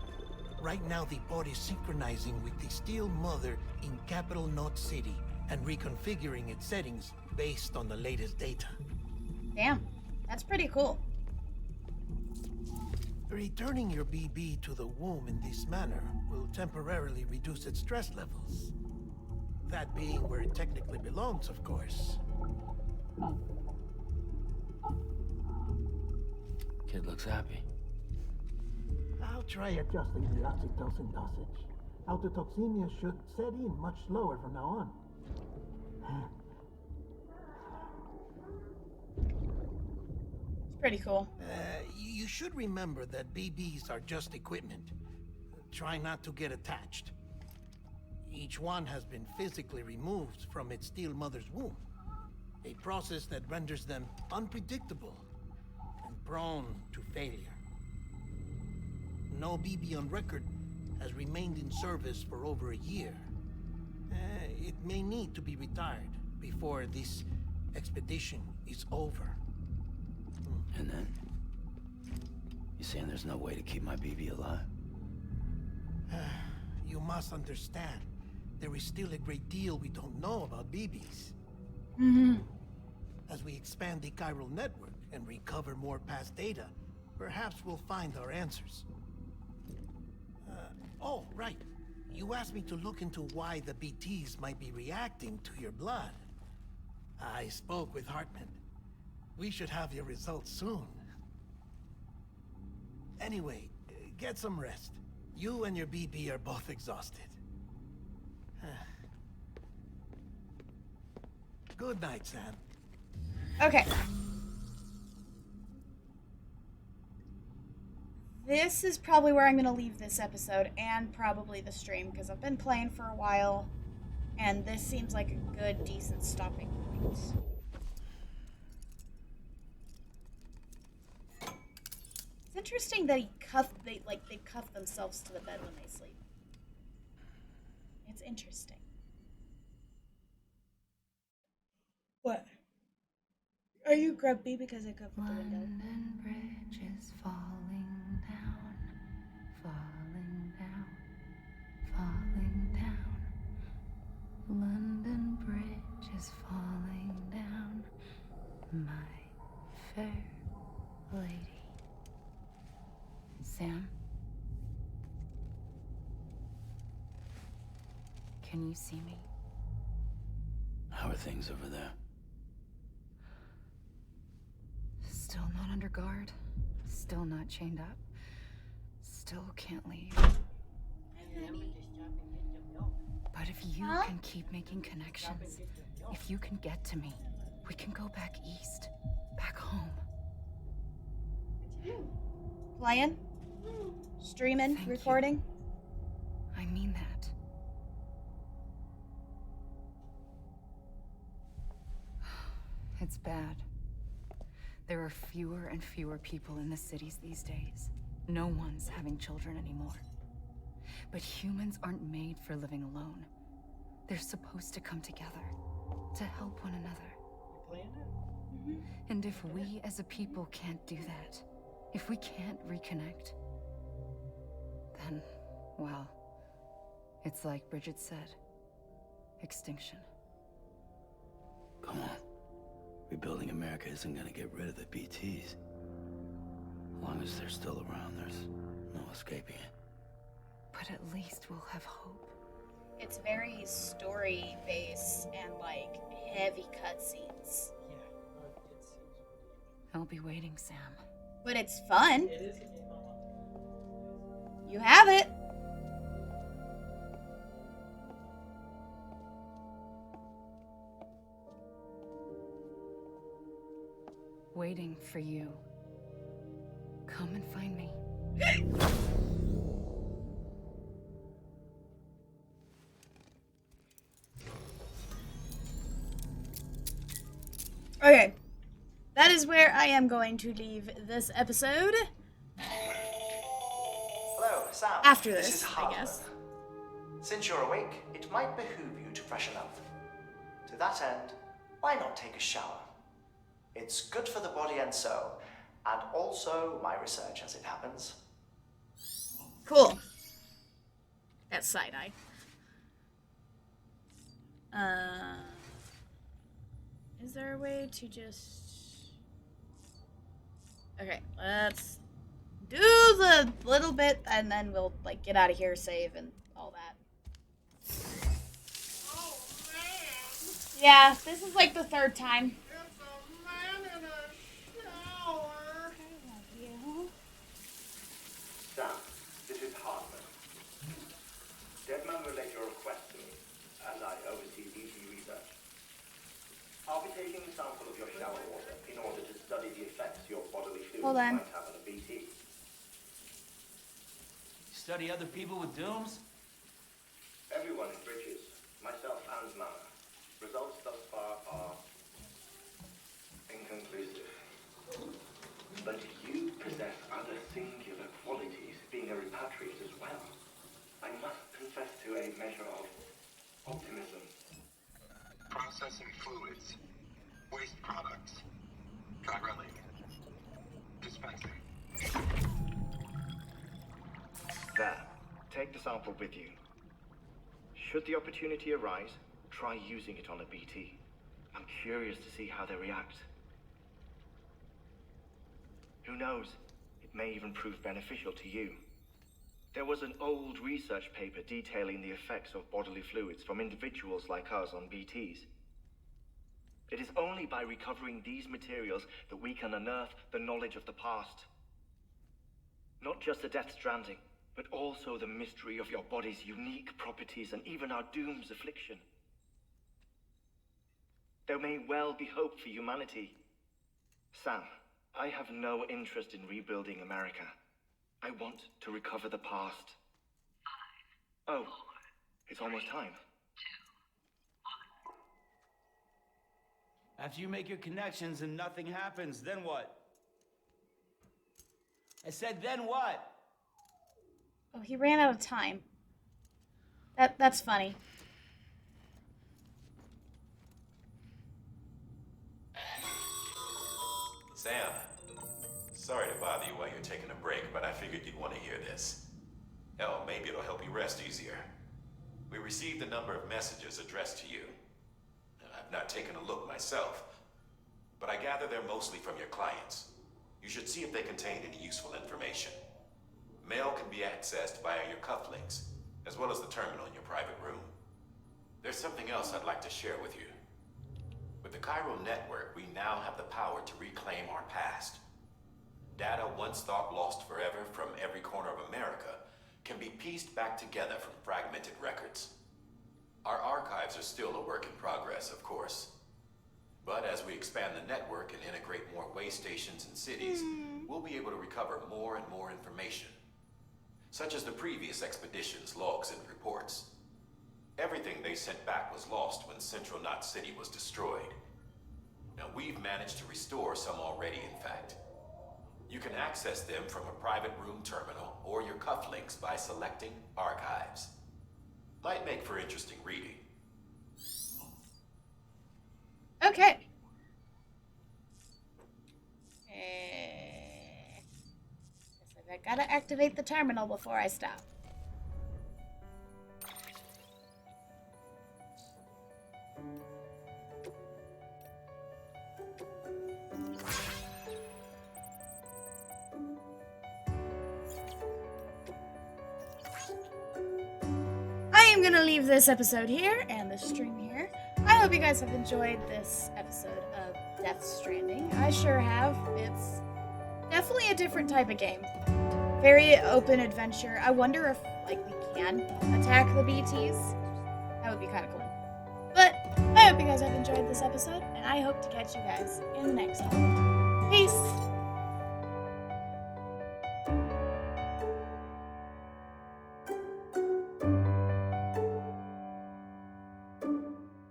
Right now, the pod is synchronizing with the still mother in capital Knot City and reconfiguring its settings based on the latest data. Damn, that's pretty cool. Returning your BB to the womb in this manner will temporarily reduce its stress levels. That being where it technically belongs, of course. Kid looks happy. I'll try adjusting the oxytocin dosage. Autotoxemia should set in much slower from now on. It's pretty cool. You should remember that BBs are just equipment. Try not to get attached. Each one has been physically removed from its still mother's womb. A process that renders them unpredictable and prone to failure. No BB on record has remained in service for over a year. It may need to be retired before this expedition is over. And then? You saying there's no way to keep my BB alive? You must understand, there is still a great deal we don't know about BBs. As we expand the chiral network and recover more past data, perhaps we'll find our answers. Oh, right. You asked me to look into why the BTs might be reacting to your blood. I spoke with Hartman. We should have your results soon. Anyway, get some rest. You and your BB are both exhausted. Good night, Sam. Okay. This is probably where I'm going to leave this episode and probably the stream because I've been playing for a while and this seems like a good, decent stopping point. It's interesting that they cuff themselves to the bed when they sleep. It's interesting. What? Are you grumpy because I covered the window? London Bridge is falling down, falling down, falling down. London Bridge is falling down, my fair lady. Sam? Can you see me? How are things over there? Still not under guard, still not chained up, still can't leave. But if you can keep making connections, if you can get to me, we can go back east, back home. Playing? Streaming? Recording? I mean that. It's bad. There are fewer and fewer people in the cities these days. No one's having children anymore. But humans aren't made for living alone. They're supposed to come together, to help one another. And if we as a people can't do that, if we can't reconnect, then, well, it's like Bridget said, extinction. Come on. Rebuilding America isn't gonna get rid of the BTs. As long as they're still around, there's no escaping it. But at least we'll have hope. It's very story-based and, like, heavy cutscenes. I'll be waiting, Sam. But it's fun. You have it. Waiting for you. Come and find me. Okay. That is where I am going to leave this episode. Hello, Sam. After This this, is I Hartman. guess. Since you're awake, it might behoove you to freshen up. To that end, why not take a shower? It's good for the body and soul, and also my research as it happens. Cool. That's side-eye. Is there a way to just... Okay, let's do the little bit, and then we'll, like, get out of here, save, and all that. Yeah, this is, like, the third time. Sam, this is Hartman. Deadman relayed your request to me, as I oversee BT research. I'll be taking a sample of your shower water in order to study the effects your bodily fluids might have on a BT. Study other people with dooms? Everyone in Bridges, myself and Mana. Results thus far are inconclusive. But you possess other singular qualities, being a repatriate as well. I must confess to a measure of optimism. Processing fluids. Waste products. Chirelli. Dispensing. There. Take the sample with you. Should the opportunity arise, try using it on a BT. I'm curious to see how they react. Who knows? It may even prove beneficial to you. There was an old research paper detailing the effects of bodily fluids from individuals like us on BTs. It is only by recovering these materials that we can unearth the knowledge of the past. Not just the Death Stranding, but also the mystery of your body's unique properties and even our doom's affliction. There may well be hope for humanity. Sam, I have no interest in rebuilding America. I want to recover the past. Oh, it's almost time. After you make your connections and nothing happens, then what? I said, then what? Oh, he ran out of time. That's funny. Sam, sorry to bother you while you're taking a break, but I figured you'd want to hear this. Hell, maybe it'll help you rest easier. We received a number of messages addressed to you. I've not taken a look myself, but I gather they're mostly from your clients. You should see if they contain any useful information. Mail can be accessed via your cufflinks, as well as the terminal in your private room. There's something else I'd like to share with you. With the Cairo network, we now have the power to reclaim our past. Data once thought lost forever from every corner of America can be pieced back together from fragmented records. Our archives are still a work in progress, of course. But as we expand the network and integrate more way stations and cities, we'll be able to recover more and more information, such as the previous expedition's logs and reports. Everything they sent back was lost when Central Knot City was destroyed. Now, we've managed to restore some already, in fact. You can access them from a private room terminal or your cufflinks by selecting Archives. Might make for interesting reading. Okay. Guess I gotta activate the terminal before I stop. I am gonna leave this episode here and the stream here. I hope you guys have enjoyed this episode of Death Stranding. I sure have. It's definitely a different type of game. Very open adventure. I wonder if, like, we can attack the BTs. That would be kind of cool. But I hope you guys have enjoyed this episode, and I hope to catch you guys in the next one. Peace!